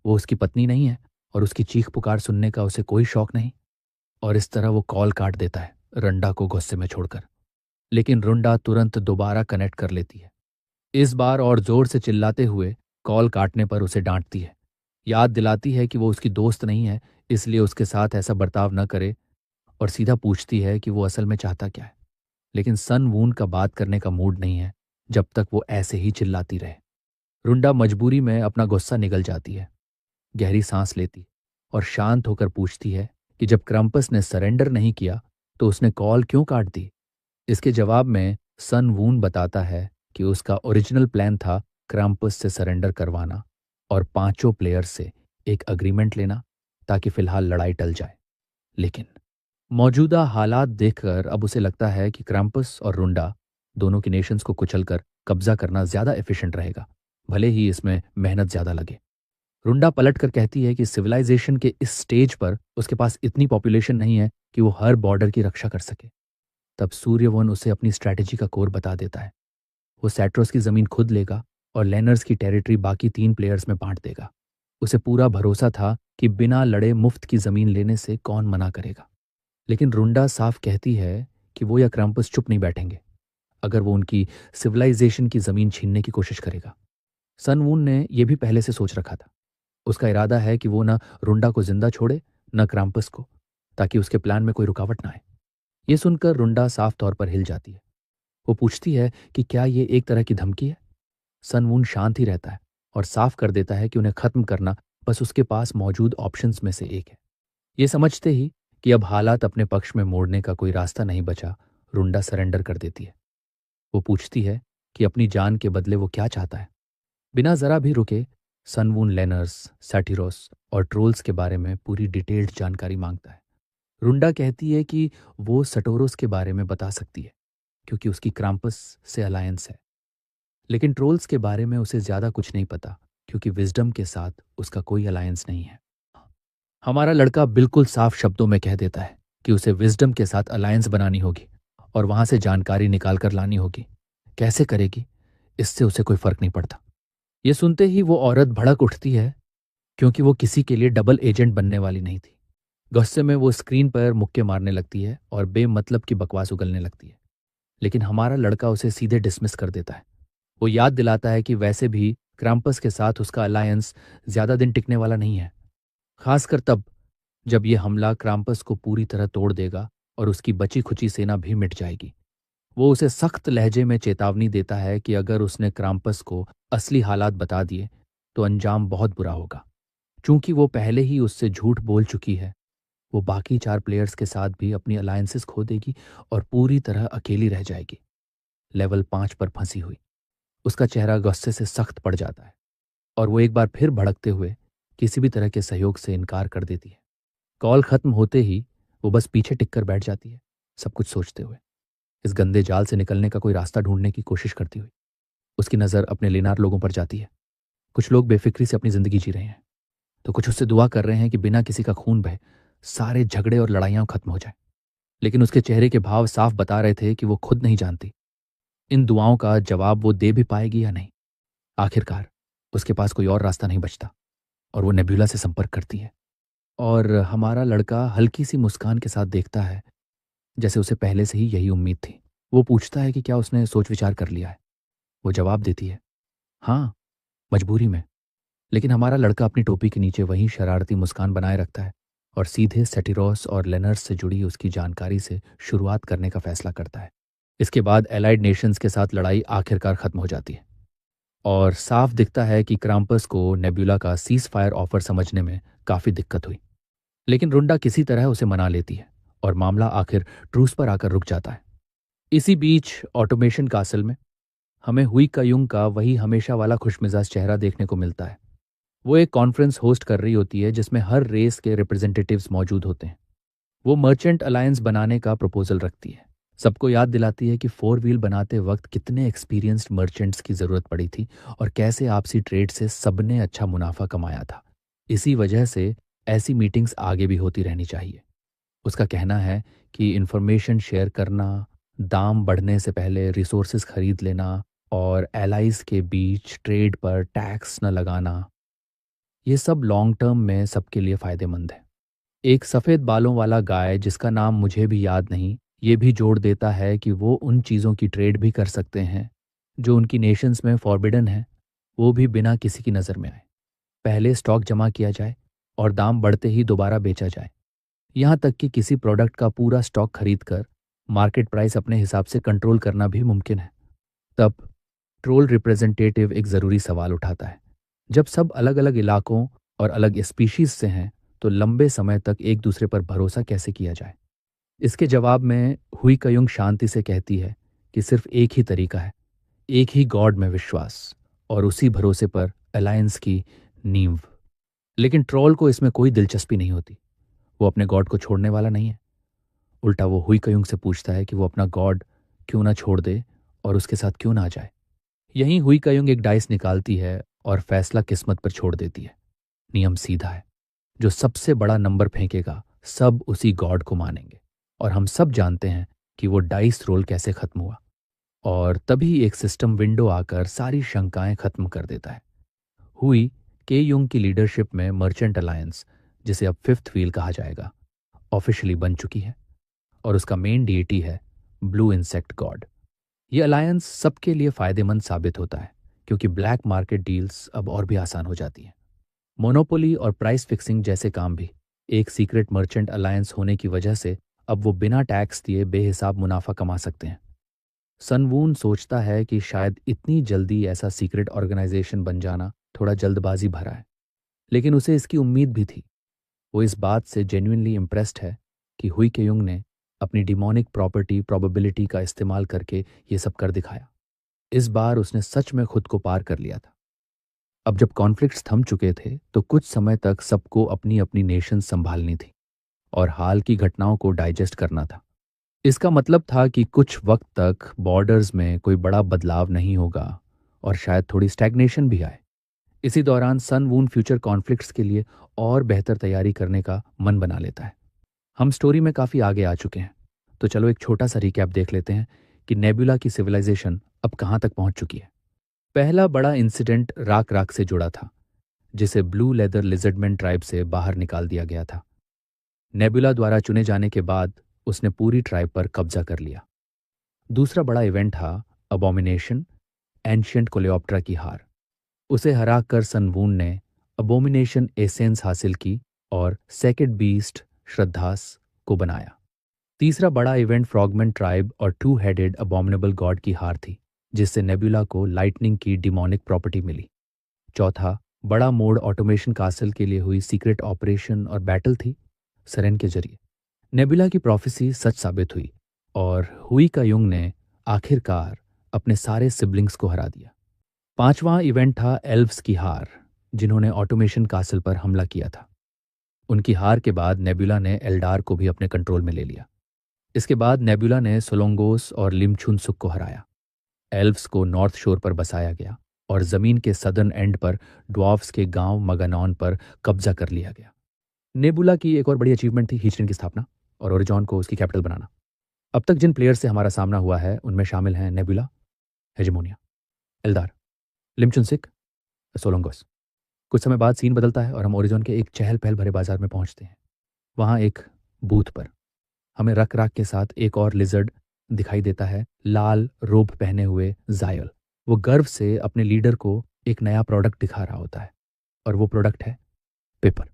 वो उसकी पत्नी नहीं है और उसकी चीख पुकार सुनने का उसे कोई शौक नहीं, और इस तरह वो कॉल काट देता है रंडा को गुस्से में छोड़कर। लेकिन रुंडा तुरंत दोबारा कनेक्ट कर लेती है, इस बार और जोर से चिल्लाते हुए। कॉल काटने पर उसे डांटती है, याद दिलाती है कि वो उसकी दोस्त नहीं है, इसलिए उसके साथ ऐसा बर्ताव न करे, और सीधा पूछती है कि वो असल में चाहता क्या है। लेकिन सन वून का बात करने का मूड नहीं है जब तक वो ऐसे ही चिल्लाती रहे। रुंडा मजबूरी में अपना गुस्सा निगल जाती है, गहरी सांस लेती और शांत होकर पूछती है कि जब क्रम्पस ने सरेंडर नहीं किया तो उसने कॉल क्यों काट दी। इसके जवाब में सन वून बताता है कि उसका ओरिजिनल प्लान था क्रम्पस से सरेंडर करवाना और पांचों प्लेयर्स से एक अग्रीमेंट लेना, ताकि फिलहाल लड़ाई टल जाए। लेकिन मौजूदा हालात देखकर अब उसे लगता है कि क्रम्पस और रुंडा दोनों की नेशंस को कुचलकर कब्जा करना ज्यादा एफिशिएंट रहेगा, भले ही इसमें मेहनत ज्यादा लगे। रुंडा पलट कर कहती है कि सिविलाइजेशन के इस स्टेज पर उसके पास इतनी पॉपुलेशन नहीं है कि वो हर बॉर्डर की रक्षा कर सके। तब सूर्यवन उसे अपनी स्ट्रैटेजी का कोर बता देता है। वो सैट्रोस की जमीन खुद लेगा और लेनर्स की टेरिटरी बाकी 3 प्लेयर्स में बांट देगा। उसे पूरा भरोसा था कि बिना लड़े मुफ्त की जमीन लेने से कौन मना करेगा। लेकिन रुंडा साफ कहती है कि वो या क्रम्पस चुप नहीं बैठेंगे। अगर वो उनकी सिविलाइजेशन की ज़मीन छीनने की कोशिश करेगा। सन वून ने यह भी पहले से सोच रखा था। उसका इरादा है कि वो न रुंडा को जिंदा छोड़े न क्राम्पस को, ताकि उसके प्लान में कोई रुकावट ना आए। ये सुनकर रुंडा साफ तौर पर हिल जाती है। वो पूछती है कि क्या ये एक तरह की धमकी है। सन वून शांत ही रहता है और साफ कर देता है कि उन्हें खत्म करना बस उसके पास मौजूद ऑप्शंस में से एक है। ये समझते ही कि अब हालात अपने पक्ष में मोड़ने का कोई रास्ता नहीं बचा, रुंडा सरेंडर कर देती है। वो पूछती है कि अपनी जान के बदले वो क्या चाहता है। बिना जरा भी रुके सन वून लेनर्स, सैटिरोस और ट्रोल्स के बारे में पूरी डिटेल्ड जानकारी मांगता है। रुंडा कहती है कि वो सटोरोस के बारे में बता सकती है क्योंकि उसकी क्राम्पस से अलायंस है, लेकिन ट्रोल्स के बारे में उसे ज्यादा कुछ नहीं पता क्योंकि विजडम के साथ उसका कोई अलायंस नहीं है। हमारा लड़का बिल्कुल साफ शब्दों में कह देता है कि उसे विजडम के साथ अलायंस बनानी होगी और वहां से जानकारी निकाल कर लानी होगी। कैसे करेगी, इससे उसे कोई फर्क नहीं पड़ता। ये सुनते ही वो औरत भड़क उठती है क्योंकि वो किसी के लिए डबल एजेंट बनने वाली नहीं थी। गुस्से में वो स्क्रीन पर मुक्के मारने लगती है और बेमतलब की बकवास उगलने लगती है, लेकिन हमारा लड़का उसे सीधे डिसमिस कर देता है। वो याद दिलाता है कि वैसे भी क्राम्पस के साथ उसका अलायंस ज्यादा दिन टिकने वाला नहीं है, खासकर तब जब ये हमला क्राम्पस को पूरी तरह तोड़ देगा और उसकी बची खुची सेना भी मिट जाएगी। वो उसे सख्त लहजे में चेतावनी देता है कि अगर उसने क्राम्पस को असली हालात बता दिए तो अंजाम बहुत बुरा होगा। चूंकि वो पहले ही उससे झूठ बोल चुकी है, वो बाकी 4 प्लेयर्स के साथ भी अपनी अलायंसेस खो देगी और पूरी तरह अकेली रह जाएगी, लेवल 5 पर फंसी हुई। उसका चेहरा गुस्से से सख्त पड़ जाता है और वो एक बार फिर भड़कते हुए किसी भी तरह के सहयोग से इनकार कर देती है। कॉल खत्म होते ही वो बस पीछे टिक कर बैठ जाती है, सब कुछ सोचते हुए, इस गंदे जाल से निकलने का कोई रास्ता ढूंढने की कोशिश करती हुई। उसकी नज़र अपने लेनार लोगों पर जाती है। कुछ लोग बेफिक्री से अपनी जिंदगी जी रहे हैं, तो कुछ उससे दुआ कर रहे हैं कि बिना किसी का खून बहे सारे झगड़े और लड़ाइयां खत्म हो जाए। लेकिन उसके चेहरे के भाव साफ बता रहे थे कि वो खुद नहीं जानती इन दुआओं का जवाब वो दे भी पाएगी या नहीं। आखिरकार उसके पास कोई और रास्ता नहीं बचता और वो नेब्यूला से संपर्क करती है। और हमारा लड़का हल्की सी मुस्कान के साथ देखता है, जैसे उसे पहले से ही यही उम्मीद थी। वो पूछता है कि क्या उसने सोच विचार कर लिया है। वो जवाब देती है, हाँ, मजबूरी में। लेकिन हमारा लड़का अपनी टोपी के नीचे वही शरारती मुस्कान बनाए रखता है और सीधे सेटिरोस और लेनर्स से जुड़ी उसकी जानकारी से शुरुआत करने का फैसला करता है। इसके बाद एलाइड नेशंस के साथ लड़ाई आखिरकार खत्म हो जाती है और साफ दिखता है कि क्राम्पस को नेब्यूला का सीज फायर ऑफर समझने में काफी दिक्कत हुई। लेकिन रुंडा किसी तरह उसे मना लेती है और मामला आखिर ट्रूस पर आकर रुक जाता है। इसी बीच ऑटोमेशन कासल में हमें हुई कयुंग का वही हमेशा वाला खुशमिजाज चेहरा देखने को मिलता है। वो एक कॉन्फ्रेंस होस्ट कर रही होती है जिसमें हर रेस के रिप्रेजेंटेटिव्स मौजूद होते हैं। वो मर्चेंट अलायंस बनाने का प्रपोजल रखती है, सबको याद दिलाती है कि 4 व्हील बनाते वक्त कितने एक्सपीरियंस्ड मर्चेंट्स की जरूरत पड़ी थी और कैसे आपसी ट्रेड से सबने अच्छा मुनाफा कमाया था। इसी वजह से ऐसी मीटिंग्स आगे भी होती रहनी चाहिए। उसका कहना है कि इंफॉर्मेशन शेयर करना, दाम बढ़ने से पहले रिसोर्सेज खरीद लेना और एलाइज के बीच ट्रेड पर टैक्स न लगाना, ये सब लॉन्ग टर्म में सबके लिए फायदेमंद है। एक सफ़ेद बालों वाला गाय जिसका नाम मुझे भी याद नहीं, ये भी जोड़ देता है कि वो उन चीज़ों की ट्रेड भी कर सकते हैं जो उनकी नेशंस में फॉरबिडन है, वो भी बिना किसी की नज़र में आए। पहले स्टॉक जमा किया जाए और दाम बढ़ते ही दोबारा बेचा जाए। यहाँ तक कि किसी प्रोडक्ट का पूरा स्टॉक खरीद कर मार्केट प्राइस अपने हिसाब से कंट्रोल करना भी मुमकिन है। तब ट्रोल रिप्रेजेंटेटिव एक ज़रूरी सवाल उठाता है, जब सब अलग अलग इलाकों और अलग स्पीशीज से हैं तो लंबे समय तक एक दूसरे पर भरोसा कैसे किया जाए। इसके जवाब में हुई कयुंग शांति से कहती है कि सिर्फ एक ही तरीका है, एक ही गॉड में विश्वास और उसी भरोसे पर अलायंस की नींव। लेकिन ट्रोल को इसमें कोई दिलचस्पी नहीं होती। वो अपने गॉड को छोड़ने वाला नहीं है। उल्टा वो हुई कयुंग से पूछता है कि वो अपना गॉड क्यों ना छोड़ दे और उसके साथ क्यों ना आ जाए। यहीं हुई कयुंग एक डाइस निकालती है और फैसला किस्मत पर छोड़ देती है। नियम सीधा है, जो सबसे बड़ा नंबर फेंकेगा सब उसी गॉड को मानेंगे। और हम सब जानते हैं कि वो डाइस रोल कैसे खत्म हुआ। और तभी एक सिस्टम विंडो आकर सारी शंकाएं खत्म कर देता है। हुई के युंग की लीडरशिप में मर्चेंट अलायंस, जिसे अब 5th व्हील कहा जाएगा, ऑफिशियली बन चुकी है और उसका मेन डीटी है ब्लू इंसेक्ट गॉड। ये अलायंस सबके लिए फायदेमंद साबित होता है क्योंकि ब्लैक मार्केट डील्स अब और भी आसान हो जाती हैं। मोनोपोली और प्राइस फिक्सिंग जैसे काम भी एक सीक्रेट मर्चेंट अलायंस होने की वजह से अब वो बिना टैक्स दिए बेहिसाब मुनाफा कमा सकते हैं। सनवून सोचता है कि शायद इतनी जल्दी ऐसा सीक्रेट ऑर्गेनाइजेशन बन जाना थोड़ा जल्दबाजी भरा है, लेकिन उसे इसकी उम्मीद भी थी। वो इस बात से जेन्युइनली इम्प्रेस्ड है कि हुई के युंग ने अपनी डिमोनिक प्रॉपर्टी प्रोबेबिलिटी का इस्तेमाल करके ये सब कर दिखाया। इस बार उसने सच में खुद को पार कर लिया था। अब जब कॉन्फ्लिक्ट्स थम चुके थे तो कुछ समय तक सबको अपनी अपनी नेशन संभालनी थी और हाल की घटनाओं को डाइजेस्ट करना था। इसका मतलब था कि कुछ वक्त तक बॉर्डर्स में कोई बड़ा बदलाव नहीं होगा और शायद थोड़ी स्टैग्नेशन भी आए। इसी दौरान सन वून फ्यूचर कॉन्फ्लिक्ट्स के लिए और बेहतर तैयारी करने का मन बना लेता है। हम स्टोरी में काफ़ी आगे आ चुके हैं, तो चलो एक छोटा सा रिकैप देख लेते हैं कि नेबुला की सिविलाइजेशन अब कहाँ तक पहुंच चुकी है। पहला बड़ा इंसिडेंट राक राक से जुड़ा था, जिसे ब्लू लेदर लिजर्डमैन ट्राइब से बाहर निकाल दिया गया था। नेबुला द्वारा चुने जाने के बाद उसने पूरी ट्राइब पर कब्जा कर लिया। दूसरा बड़ा इवेंट था अबोमिनेशन, एंशियंट कोलेओप्ट्रा की हार। उसे हराकर सनवून ने अबोमिनेशन एसेंस हासिल की और सेकेंड बीस्ट श्रद्धास को बनाया। तीसरा बड़ा इवेंट फ्रॉगमैन ट्राइब और टू हेडेड अबॉमिनेबल गॉड की हार थी, जिससे नेबुला को लाइटनिंग की डिमोनिक प्रॉपर्टी मिली। चौथा बड़ा मोड़ ऑटोमेशन कासल के लिए हुई सीक्रेट ऑपरेशन और बैटल थी सरेन के जरिए। नेबुला की प्रोफेसी सच साबित हुई और हुई का युंग ने आखिरकार अपने सारे सिबलिंग्स को हरा दिया। पांचवां इवेंट था एल्व्स की हार, जिन्होंने ऑटोमेशन कासल पर हमला किया था। उनकी हार के बाद नेबुला ने एल्डार को भी अपने कंट्रोल में ले लिया। इसके बाद नेबुला ने सोलोंगोस और लिमछुनसुक को हराया। एल्व्स को नॉर्थ शोर पर बसाया गया और जमीन के सदर्न एंड पर ड्वार्फ्स के गांव मगानॉन पर कब्जा कर लिया गया। नेबुला की एक और बड़ी अचीवमेंट थी हीचरिन की स्थापना और ओरिजॉन को उसकी कैपिटल बनाना। अब तक जिन प्लेयर्स से हमारा सामना हुआ है उनमें शामिल हैं नेबुला, हेजेमोनिया, एल्दार, लिमचुनसिक, सोलोंगोस। कुछ समय बाद सीन बदलता है और हम ओरिजॉन के एक चहल पहल भरे बाजार में पहुंचते हैं। वहां एक बूथ पर हमें रक राक के साथ एक और लिजर्ड दिखाई देता है, लाल रोब पहने हुए जायल। वो गर्व से अपने लीडर को एक नया प्रोडक्ट दिखा रहा होता है और वो प्रोडक्ट है पेपर।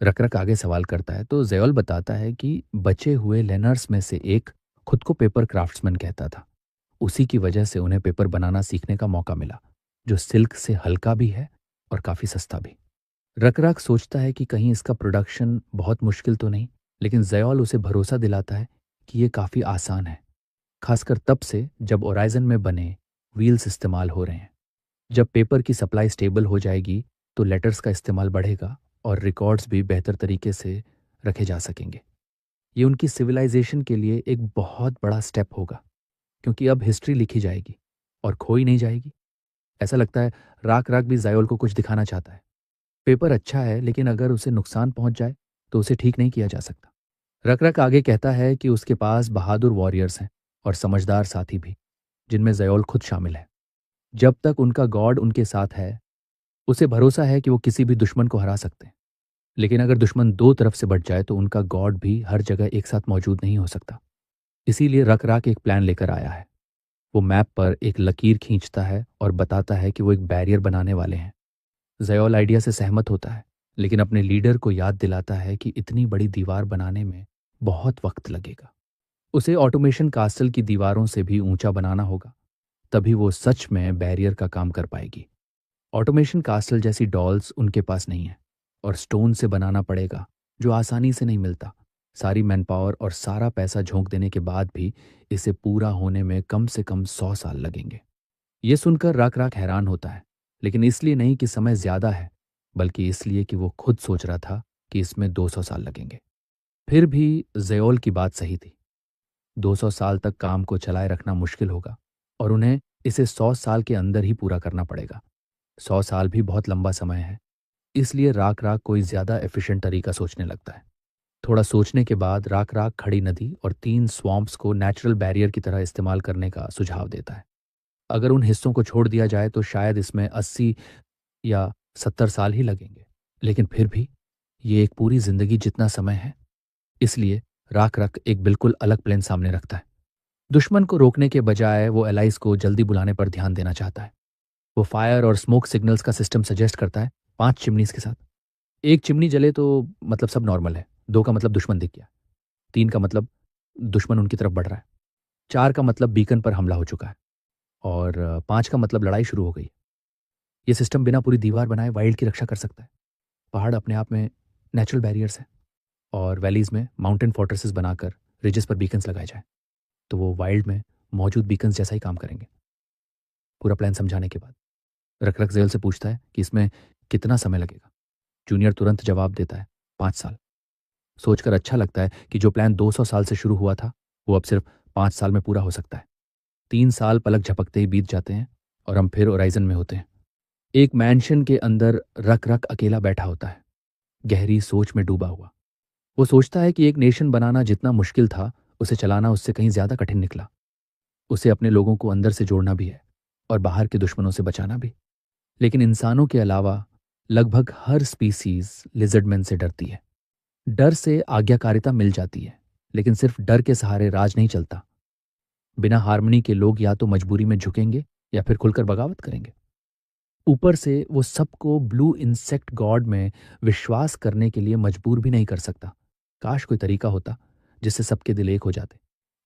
रक रक आगे सवाल करता है तो जयोल बताता है कि बचे हुए लेनर्स में से एक खुद को पेपर क्राफ्ट्समैन कहता था। उसी की वजह से उन्हें पेपर बनाना सीखने का मौका मिला, जो सिल्क से हल्का भी है और काफी सस्ता भी। रकराक सोचता है कि कहीं इसका प्रोडक्शन बहुत मुश्किल तो नहीं, लेकिन जयोल उसे भरोसा दिलाता है कि ये काफी आसान है, खासकर तब से जब ओराइजन में बने व्हील्स इस्तेमाल हो रहे हैं। जब पेपर की सप्लाई स्टेबल हो जाएगी तो लेटर्स का इस्तेमाल बढ़ेगा और रिकॉर्ड्स भी बेहतर तरीके से रखे जा सकेंगे। ये उनकी सिविलाइजेशन के लिए एक बहुत बड़ा स्टेप होगा, क्योंकि अब हिस्ट्री लिखी जाएगी और खोई नहीं जाएगी। ऐसा लगता है राक राक भी जायोल को कुछ दिखाना चाहता है। पेपर अच्छा है, लेकिन अगर उसे नुकसान पहुंच जाए तो उसे ठीक नहीं किया जा सकता। रक रक आगे कहता है कि उसके पास बहादुर वॉरियर्स हैं और समझदार साथी भी, जिनमें जयोल खुद शामिल है। जब तक उनका गॉड उनके साथ है, उसे भरोसा है कि वो किसी भी दुश्मन को हरा सकते हैं। लेकिन अगर दुश्मन दो तरफ से बढ़ जाए तो उनका गॉड भी हर जगह एक साथ मौजूद नहीं हो सकता। इसीलिए रक राक एक प्लान लेकर आया है। वो मैप पर एक लकीर खींचता है और बताता है कि वो एक बैरियर बनाने वाले हैं। जयोल आइडिया से सहमत होता है, लेकिन अपने लीडर को याद दिलाता है कि इतनी बड़ी दीवार बनाने में बहुत वक्त लगेगा। उसे ऑटोमेशन कास्टल की दीवारों से भी ऊंचा बनाना होगा, तभी वो सच में बैरियर का काम कर पाएगी। ऑटोमेशन कास्टल जैसी डॉल्स उनके पास नहीं है और स्टोन से बनाना पड़ेगा, जो आसानी से नहीं मिलता। सारी मैनपावर और सारा पैसा झोंक देने के बाद भी इसे पूरा होने में कम से कम 100 साल लगेंगे। ये सुनकर राक राक हैरान होता है, लेकिन इसलिए नहीं कि समय ज्यादा है, बल्कि इसलिए कि वो खुद सोच रहा था कि इसमें 200 साल लगेंगे। फिर भी जयोल की बात सही थी। 200 साल तक काम को चलाए रखना मुश्किल होगा और उन्हें इसे 100 साल के अंदर ही पूरा करना पड़ेगा। 100 साल भी बहुत लंबा समय है, इसलिए राक राक कोई ज्यादा एफिशिएंट तरीका सोचने लगता है। थोड़ा सोचने के बाद राक राक खड़ी नदी और 3 स्वॉम्प्स को नेचुरल बैरियर की तरह इस्तेमाल करने का सुझाव देता है। अगर उन हिस्सों को छोड़ दिया जाए तो शायद इसमें 80 या 70 साल ही लगेंगे, लेकिन फिर भी ये एक पूरी जिंदगी जितना समय है। इसलिए राक रक एक बिल्कुल अलग प्लान सामने रखता है। दुश्मन को रोकने के बजाय वो एलाइज को जल्दी बुलाने पर ध्यान देना चाहता है। वो फायर और स्मोक सिग्नल्स का सिस्टम सजेस्ट करता है, 5 चिमनीज के साथ। एक चिमनी जले तो मतलब सब नॉर्मल है, दो का मतलब दुश्मन दिख गया, तीन का मतलब दुश्मन उनकी तरफ बढ़ रहा है, चार का मतलब बीकन पर हमला हो चुका है, और पांच का मतलब लड़ाई शुरू हो गई। ये सिस्टम बिना पूरी दीवार बनाए वाइल्ड की रक्षा कर सकता है। पहाड़ अपने आप में नेचुरल बैरियर्स हैं, और वैलीज में माउंटेन फोर्ट्रेसेस बनाकर रिजेस पर बीकन्स लगाए जाए तो वो वाइल्ड में मौजूद बीकन्स जैसा ही काम करेंगे। पूरा प्लान समझाने के बाद रखरख जेल से पूछता है कि इसमें कितना समय लगेगा। जूनियर तुरंत जवाब देता है, 5 साल। सोचकर अच्छा लगता है कि जो प्लान 200 साल से शुरू हुआ था वो अब सिर्फ 5 साल में पूरा हो सकता है। 3 साल पलक झपकते ही बीत जाते हैं और हम फिर ओराइजन में होते हैं। एक मैंशन के अंदर रख रख अकेला बैठा होता है, गहरी सोच में डूबा हुआ। वो सोचता है कि एक नेशन बनाना जितना मुश्किल था, उसे चलाना उससे कहीं ज्यादा कठिन निकला। उसे अपने लोगों को अंदर से जोड़ना भी है और बाहर के दुश्मनों से बचाना भी। लेकिन इंसानों के अलावा लगभग हर स्पीसीज लिजर्डमैन से डरती है। डर से आज्ञाकारिता मिल जाती है, लेकिन सिर्फ डर के सहारे राज नहीं चलता। बिना हार्मनी के लोग या तो मजबूरी में झुकेंगे या फिर खुलकर बगावत करेंगे। ऊपर से वो सबको ब्लू इंसेक्ट गॉड में विश्वास करने के लिए मजबूर भी नहीं कर सकता। काश कोई तरीका होता जिससे सबके दिल एक हो जाते।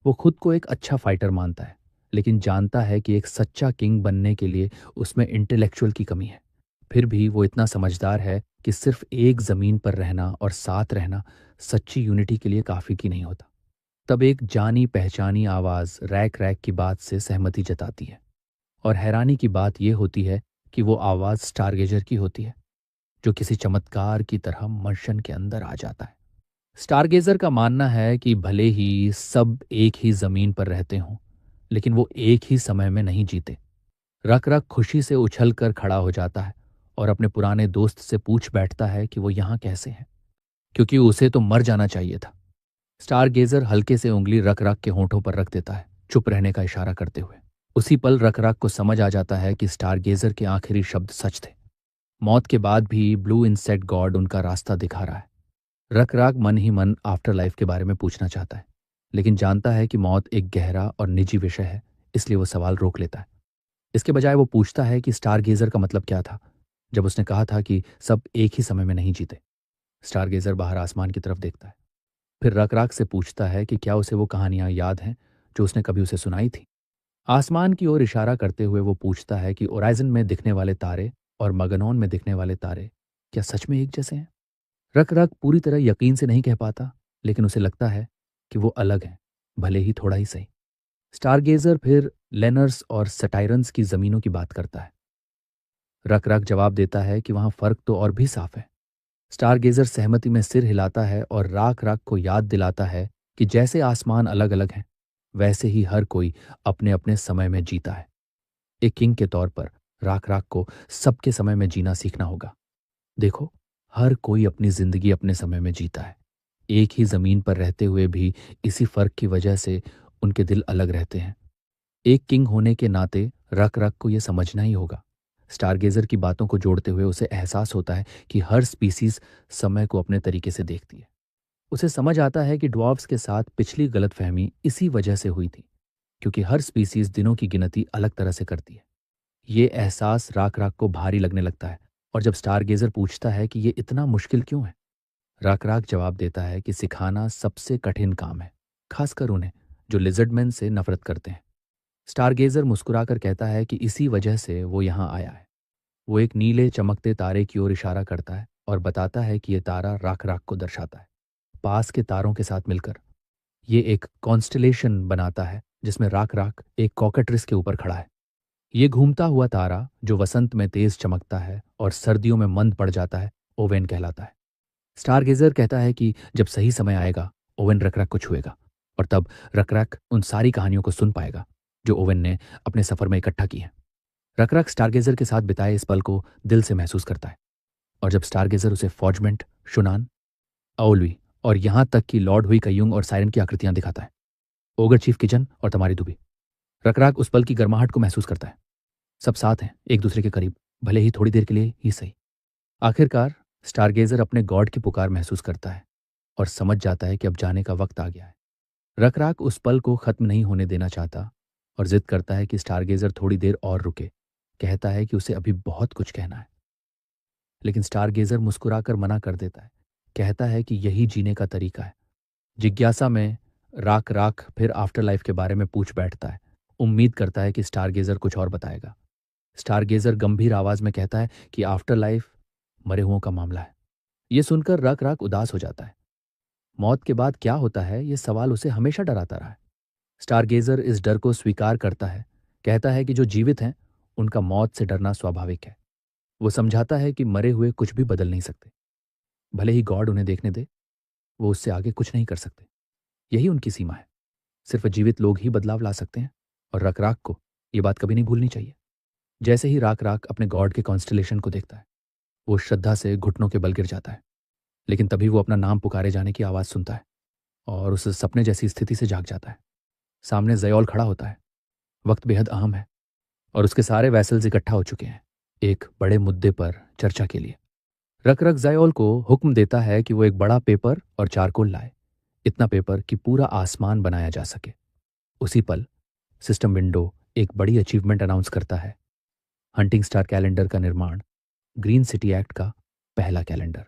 वो खुद को एक अच्छा फाइटर मानता है, लेकिन जानता है कि एक सच्चा किंग बनने के लिए उसमें इंटेलेक्चुअल की कमी है। फिर भी वो इतना समझदार है कि सिर्फ एक जमीन पर रहना और साथ रहना सच्ची यूनिटी के लिए काफी की नहीं होता। तब एक जानी पहचानी आवाज रैक रैक की बात से सहमति जताती है, और हैरानी की बात यह होती है कि वो आवाज स्टारगेजर की होती है, जो किसी चमत्कार की तरह मर्शन के अंदर आ जाता है। स्टारगेजर का मानना है कि भले ही सब एक ही जमीन पर रहते हों, लेकिन वो एक ही समय में नहीं जीते। रक रक खुशी से उछल कर खड़ा हो जाता है और अपने पुराने दोस्त से पूछ बैठता है कि वो यहाँ कैसे हैं, क्योंकि उसे तो मर जाना चाहिए था। स्टारगेजर हल्के से उंगली रक रक के होठों पर रख देता है, चुप रहने का इशारा करते हुए। उसी पल रक रक को समझ आ जाता है कि स्टारगेजर के आखिरी शब्द सच थे। मौत के बाद भी ब्लू इंसेक्ट गॉड उनका रास्ता दिखा रहा है। रकराक मन ही मन आफ्टर लाइफ के बारे में पूछना चाहता है, लेकिन जानता है कि मौत एक गहरा और निजी विषय है, इसलिए वो सवाल रोक लेता है। इसके बजाय वो पूछता है कि स्टारगेजर का मतलब क्या था जब उसने कहा था कि सब एक ही समय में नहीं जीते। स्टारगेजर बाहर आसमान की तरफ देखता है, फिर रकराक से पूछता है कि क्या उसे वो कहानियां याद हैं जो उसने कभी उसे सुनाई थी। आसमान की ओर इशारा करते हुए वो पूछता है कि ओराइजन में दिखने वाले तारे और मगनॉन में दिखने वाले तारे क्या सच में एक जैसे हैं। रक रक पूरी तरह यकीन से नहीं कह पाता, लेकिन उसे लगता है कि वो अलग हैं, भले ही थोड़ा ही सही। स्टारगेजर फिर लेनर्स और सटाइरन्स की जमीनों की बात करता है। रक रक जवाब देता है कि वहां फर्क तो और भी साफ है। स्टारगेजर सहमति में सिर हिलाता है और राख राख को याद दिलाता है कि जैसे आसमान अलग अलग हैं, वैसे ही हर कोई अपने अपने समय में जीता है। एक किंग के तौर पर राख राख को सबके समय में जीना सीखना होगा। देखो, हर कोई अपनी जिंदगी अपने समय में जीता है। एक ही जमीन पर रहते हुए भी इसी फर्क की वजह से उनके दिल अलग रहते हैं। एक किंग होने के नाते रक रक को यह समझना ही होगा। स्टारगेजर की बातों को जोड़ते हुए उसे एहसास होता है कि हर स्पीसीज समय को अपने तरीके से देखती है। उसे समझ आता है कि ड्वार्फ्स के साथ पिछली गलतफहमी इसी वजह से हुई थी, क्योंकि हर स्पीसीज दिनों की गिनती अलग तरह से करती है। ये एहसास राख राख को भारी लगने लगता है, और जब स्टारगेजर पूछता है कि ये इतना मुश्किल क्यों है, राख राख जवाब देता है कि सिखाना सबसे कठिन काम है, खासकर उन्हें जो लिजर्डमैन से नफरत करते हैं। स्टारगेजर मुस्कुराकर कहता है कि इसी वजह से वो यहाँ आया है। वो एक नीले चमकते तारे की ओर इशारा करता है और बताता है कि यह तारा राख राख को दर्शाता है। पास के तारों के साथ मिलकर ये एक कॉन्स्टलेशन बनाता है, जिसमें राख राख एक कॉकट्रिस के ऊपर खड़ा है। ये घूमता हुआ तारा जो वसंत में तेज चमकता है और सर्दियों में मंद पड़ जाता है, ओवेन कहलाता है। स्टारगेजर कहता है कि जब सही समय आएगा, ओवेन रकरक को छुएगा, और तब रकरक उन सारी कहानियों को सुन पाएगा जो ओवेन ने अपने सफर में इकट्ठा की है। रकरक स्टारगेजर के साथ बिताए इस पल को दिल से महसूस करता है, और जब स्टारगेजर उसे फॉर्जमेंट, शुनान, अउलवी और यहां तक कि लॉर्ड हुई कयूंग और सायरन की आकृतियां दिखाता है, ओगर चीफ किचन और तमारी दुबी, रकराक उस पल की गर्माहट को महसूस करता है। सब साथ हैं, एक दूसरे के करीब, भले ही थोड़ी देर के लिए ही सही। आखिरकार स्टारगेजर अपने गॉड की पुकार महसूस करता है और समझ जाता है कि अब जाने का वक्त आ गया है। रकराक उस पल को खत्म नहीं होने देना चाहता और जिद करता है कि स्टारगेजर थोड़ी देर और रुके। कहता है कि उसे अभी बहुत कुछ कहना है। लेकिन स्टारगेजर मुस्कुराकर मना कर देता है। कहता है कि यही जीने का तरीका है। जिज्ञासा में राक राक फिर आफ्टर लाइफ के बारे में पूछ बैठता है। उम्मीद करता है कि स्टारगेजर कुछ और बताएगा। स्टारगेजर गंभीर आवाज में कहता है कि आफ्टर लाइफ मरे हुओं का मामला है। यह सुनकर रक राक उदास हो जाता है। मौत के बाद क्या होता है, यह सवाल उसे हमेशा डराता रहा है। स्टारगेजर इस डर को स्वीकार करता है। कहता है कि जो जीवित हैं उनका मौत से डरना स्वाभाविक है। वो समझाता है कि मरे हुए कुछ भी बदल नहीं सकते। भले ही गॉड उन्हें देखने दे, वो उससे आगे कुछ नहीं कर सकते। यही उनकी सीमा है। सिर्फ जीवित लोग ही बदलाव ला सकते हैं। और रकराक को ये बात कभी नहीं भूलनी चाहिए। जैसे ही राक राक अपने गॉड के कॉन्स्टलेशन को देखता है, वो श्रद्धा से घुटनों के बल गिर जाता है। लेकिन तभी वो अपना नाम पुकारे जाने की आवाज़ सुनता है और उस सपने जैसी स्थिति से जाग जाता है। सामने जयौल खड़ा होता है। वक्त बेहद अहम है और उसके सारे वैसल्स इकट्ठा हो चुके हैं एक बड़े मुद्दे पर चर्चा के लिए। रक रक जयौल को हुक्म देता है कि वो एक बड़ा पेपर और चारकोल लाए। इतना पेपर कि पूरा आसमान बनाया जा सके। उसी पल सिस्टम विंडो एक बड़ी अचीवमेंट अनाउंस करता है। हंटिंग स्टार कैलेंडर का निर्माण, ग्रीन सिटी एक्ट का पहला कैलेंडर।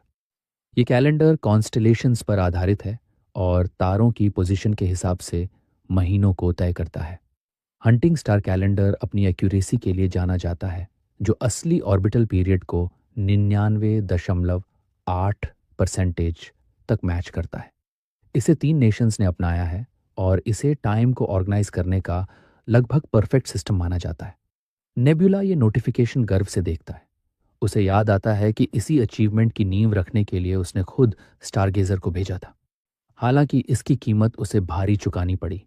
ये कैलेंडर कॉन्स्टलेशंस पर आधारित है और तारों की पोजीशन के हिसाब से महीनों को तय करता है। हंटिंग स्टार कैलेंडर अपनी एक्यूरेसी के लिए जाना जाता है, जो असली ऑर्बिटल पीरियड को 99.8% तक मैच करता है। इसे 3 नेशंस ने अपनाया है और इसे टाइम को ऑर्गेनाइज करने का लगभग परफेक्ट सिस्टम माना जाता है। नेब्यूला ये नोटिफिकेशन गर्व से देखता है। उसे याद आता है कि इसी अचीवमेंट की नींव रखने के लिए उसने खुद स्टारगेजर को भेजा था। हालांकि इसकी कीमत उसे भारी चुकानी पड़ी।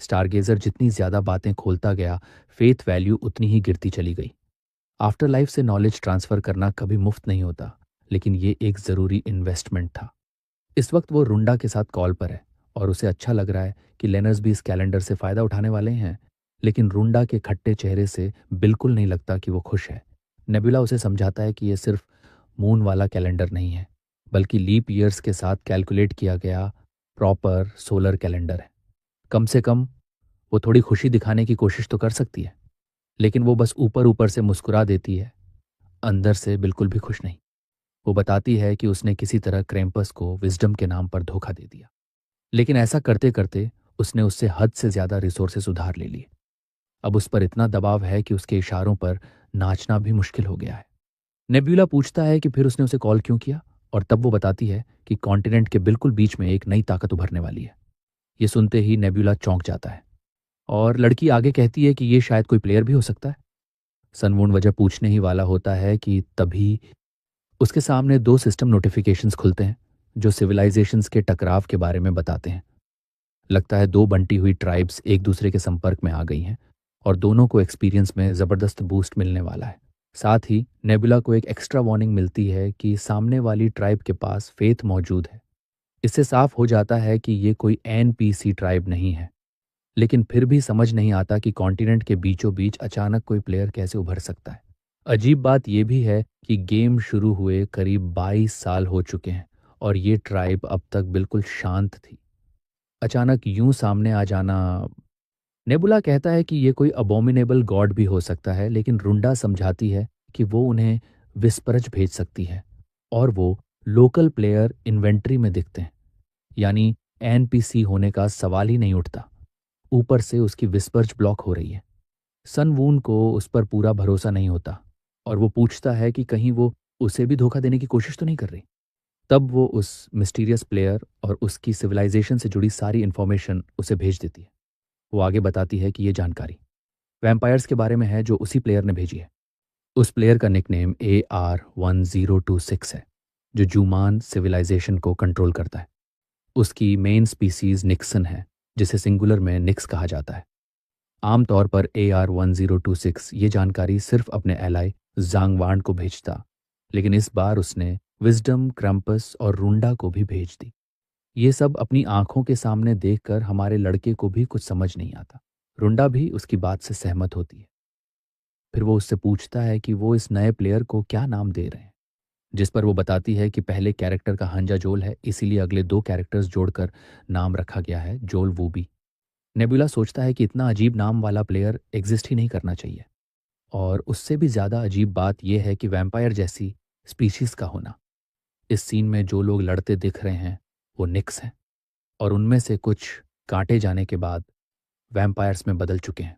स्टारगेजर जितनी ज्यादा बातें खोलता गया, फेथ वैल्यू उतनी ही गिरती चली गई। आफ्टर लाइफ से नॉलेज ट्रांसफर करना कभी मुफ्त नहीं होता, लेकिन ये एक जरूरी इन्वेस्टमेंट था। इस वक्त वो रुंडा के साथ कॉल पर है और उसे अच्छा लग रहा है कि लेनर्स भी इस कैलेंडर से फायदा उठाने वाले हैं। लेकिन रुंडा के खट्टे चेहरे से बिल्कुल नहीं लगता कि वो खुश है। नेबुला उसे समझाता है कि ये सिर्फ मून वाला कैलेंडर नहीं है, बल्कि लीप ईयर्स के साथ कैलकुलेट किया गया प्रॉपर सोलर कैलेंडर है। कम से कम वो थोड़ी खुशी दिखाने की कोशिश तो कर सकती है, लेकिन वो बस ऊपर ऊपर से मुस्कुरा देती है, अंदर से बिल्कुल भी खुश नहीं। वो बताती है कि उसने किसी तरह क्रेम्पस को विजडम के नाम पर धोखा दे दिया, लेकिन ऐसा करते करते उसने उससे हद से ज्यादा रिसोर्सेस उधार ले लिए। अब उस पर इतना दबाव है कि उसके इशारों पर नाचना भी मुश्किल हो गया है। नेब्यूला पूछता है कि फिर उसने उसे कॉल क्यों किया, और तब वो बताती है कि कॉन्टिनेंट के बिल्कुल बीच में एक नई ताकत उभरने वाली है। ये सुनते ही नेब्यूला चौंक जाता है और लड़की आगे कहती है कि ये शायद कोई प्लेयर भी हो सकता है। सनवून वजह पूछने ही वाला होता है कि तभी उसके सामने 2 सिस्टम नोटिफिकेशंस खुलते हैं जो सिविलाइजेशंस के टकराव के बारे में बताते हैं। लगता है 2 बंटी हुई ट्राइब्स एक दूसरे के संपर्क में आ गई हैं और दोनों को एक्सपीरियंस में ज़बरदस्त बूस्ट मिलने वाला है। साथ ही नेबुला को एक एक्स्ट्रा वार्निंग मिलती है कि सामने वाली ट्राइब के पास फेथ मौजूद है। इससे साफ हो जाता है कि ये कोई एनपीसी ट्राइब नहीं है, लेकिन फिर भी समझ नहीं आता कि कॉन्टिनेंट के बीचों बीच अचानक कोई प्लेयर कैसे उभर सकता है। अजीब बात यह भी है कि गेम शुरू हुए करीब 22 साल हो चुके हैं और ये ट्राइब अब तक बिल्कुल शांत थी। अचानक यूं सामने आ जाना। नेबुला कहता है कि ये कोई अबोमिनेबल गॉड भी हो सकता है, लेकिन रुंडा समझाती है कि वो उन्हें विस्परज भेज सकती है और वो लोकल प्लेयर इन्वेंट्री में दिखते हैं, यानी एनपीसी होने का सवाल ही नहीं उठता। ऊपर से उसकी विस्पर्ज ब्लॉक हो रही है। सन वून को उस पर पूरा भरोसा नहीं होता और वो पूछता है कि कहीं वो उसे भी धोखा देने की कोशिश तो नहीं कर रही। तब वो उस मिस्टीरियस प्लेयर और उसकी सिविलाइजेशन से जुड़ी सारी इंफॉर्मेशन उसे भेज देती है। वो आगे बताती है कि ये जानकारी वैम्पायर्स के बारे में है जो उसी प्लेयर ने भेजी है। उस प्लेयर का निकनेम AR1026 है, जो जूमान सिविलाइजेशन को कंट्रोल करता है। उसकी मेन स्पीसीज निक्सन है, जिसे सिंगुलर में निक्स कहा जाता है। आमतौर पर AR1026 ये जानकारी सिर्फ अपने एलाई जांगवान को भेजता, लेकिन इस बार उसने विजडम, क्रम्पस और रुंडा को भी भेज दी। ये सब अपनी आंखों के सामने देखकर हमारे लड़के को भी कुछ समझ नहीं आता। रुंडा भी उसकी बात से सहमत होती है। फिर वो उससे पूछता है कि वो इस नए प्लेयर को क्या नाम दे रहे हैं। जिस पर वो बताती है कि पहले कैरेक्टर का हांजा जोल है, इसीलिए अगले दो कैरेक्टर्स जोड़कर नाम रखा गया है जोल वूबी। नेबुला सोचता है कि इतना अजीब नाम वाला प्लेयर एग्जिस्ट ही नहीं करना चाहिए, और उससे भी ज़्यादा अजीब बात यह है कि वैम्पायर जैसी स्पीशीज का होना। इस सीन में जो लोग लड़ते दिख रहे हैं वो निक्स हैं, और उनमें से कुछ काटे जाने के बाद वैम्पायर्स में बदल चुके हैं।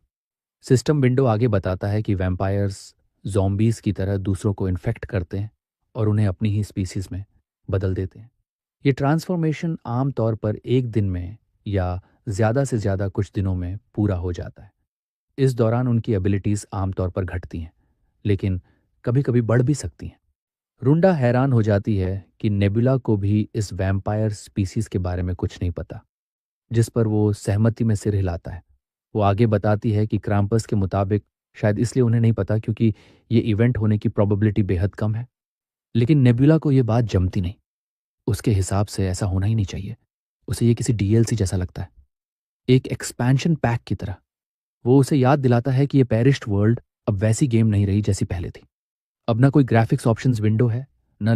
सिस्टम विंडो आगे बताता है कि वैम्पायर्स जॉम्बीज की तरह दूसरों को इन्फेक्ट करते हैं और उन्हें अपनी ही स्पीसीज में बदल देते हैं। ये ट्रांसफॉर्मेशन आमतौर पर एक दिन में या ज़्यादा से ज़्यादा कुछ दिनों में पूरा हो जाता है। इस दौरान उनकी एबिलिटीज़ आमतौर पर घटती हैं, लेकिन कभी कभी बढ़ भी सकती हैं। रुंडा हैरान हो जाती है कि नेबुला को भी इस वैम्पायर स्पीसीज के बारे में कुछ नहीं पता, जिस पर वो सहमति में सिर हिलाता है। वो आगे बताती है कि क्राम्पस के मुताबिक शायद इसलिए उन्हें नहीं पता क्योंकि ये इवेंट होने की प्रोबेबिलिटी बेहद कम है। लेकिन नेबुला को ये बात जमती नहीं। उसके हिसाब से ऐसा होना ही नहीं चाहिए। उसे ये किसी डीएलसी जैसा लगता है, एक एक्सपेंशन पैक की तरह। वो उसे याद दिलाता है कि ये पेरिश्ड वर्ल्ड अब वैसी गेम नहीं रही जैसी पहले थी। अब ना कोई ग्राफिक्स ऑप्शंस विंडो है, न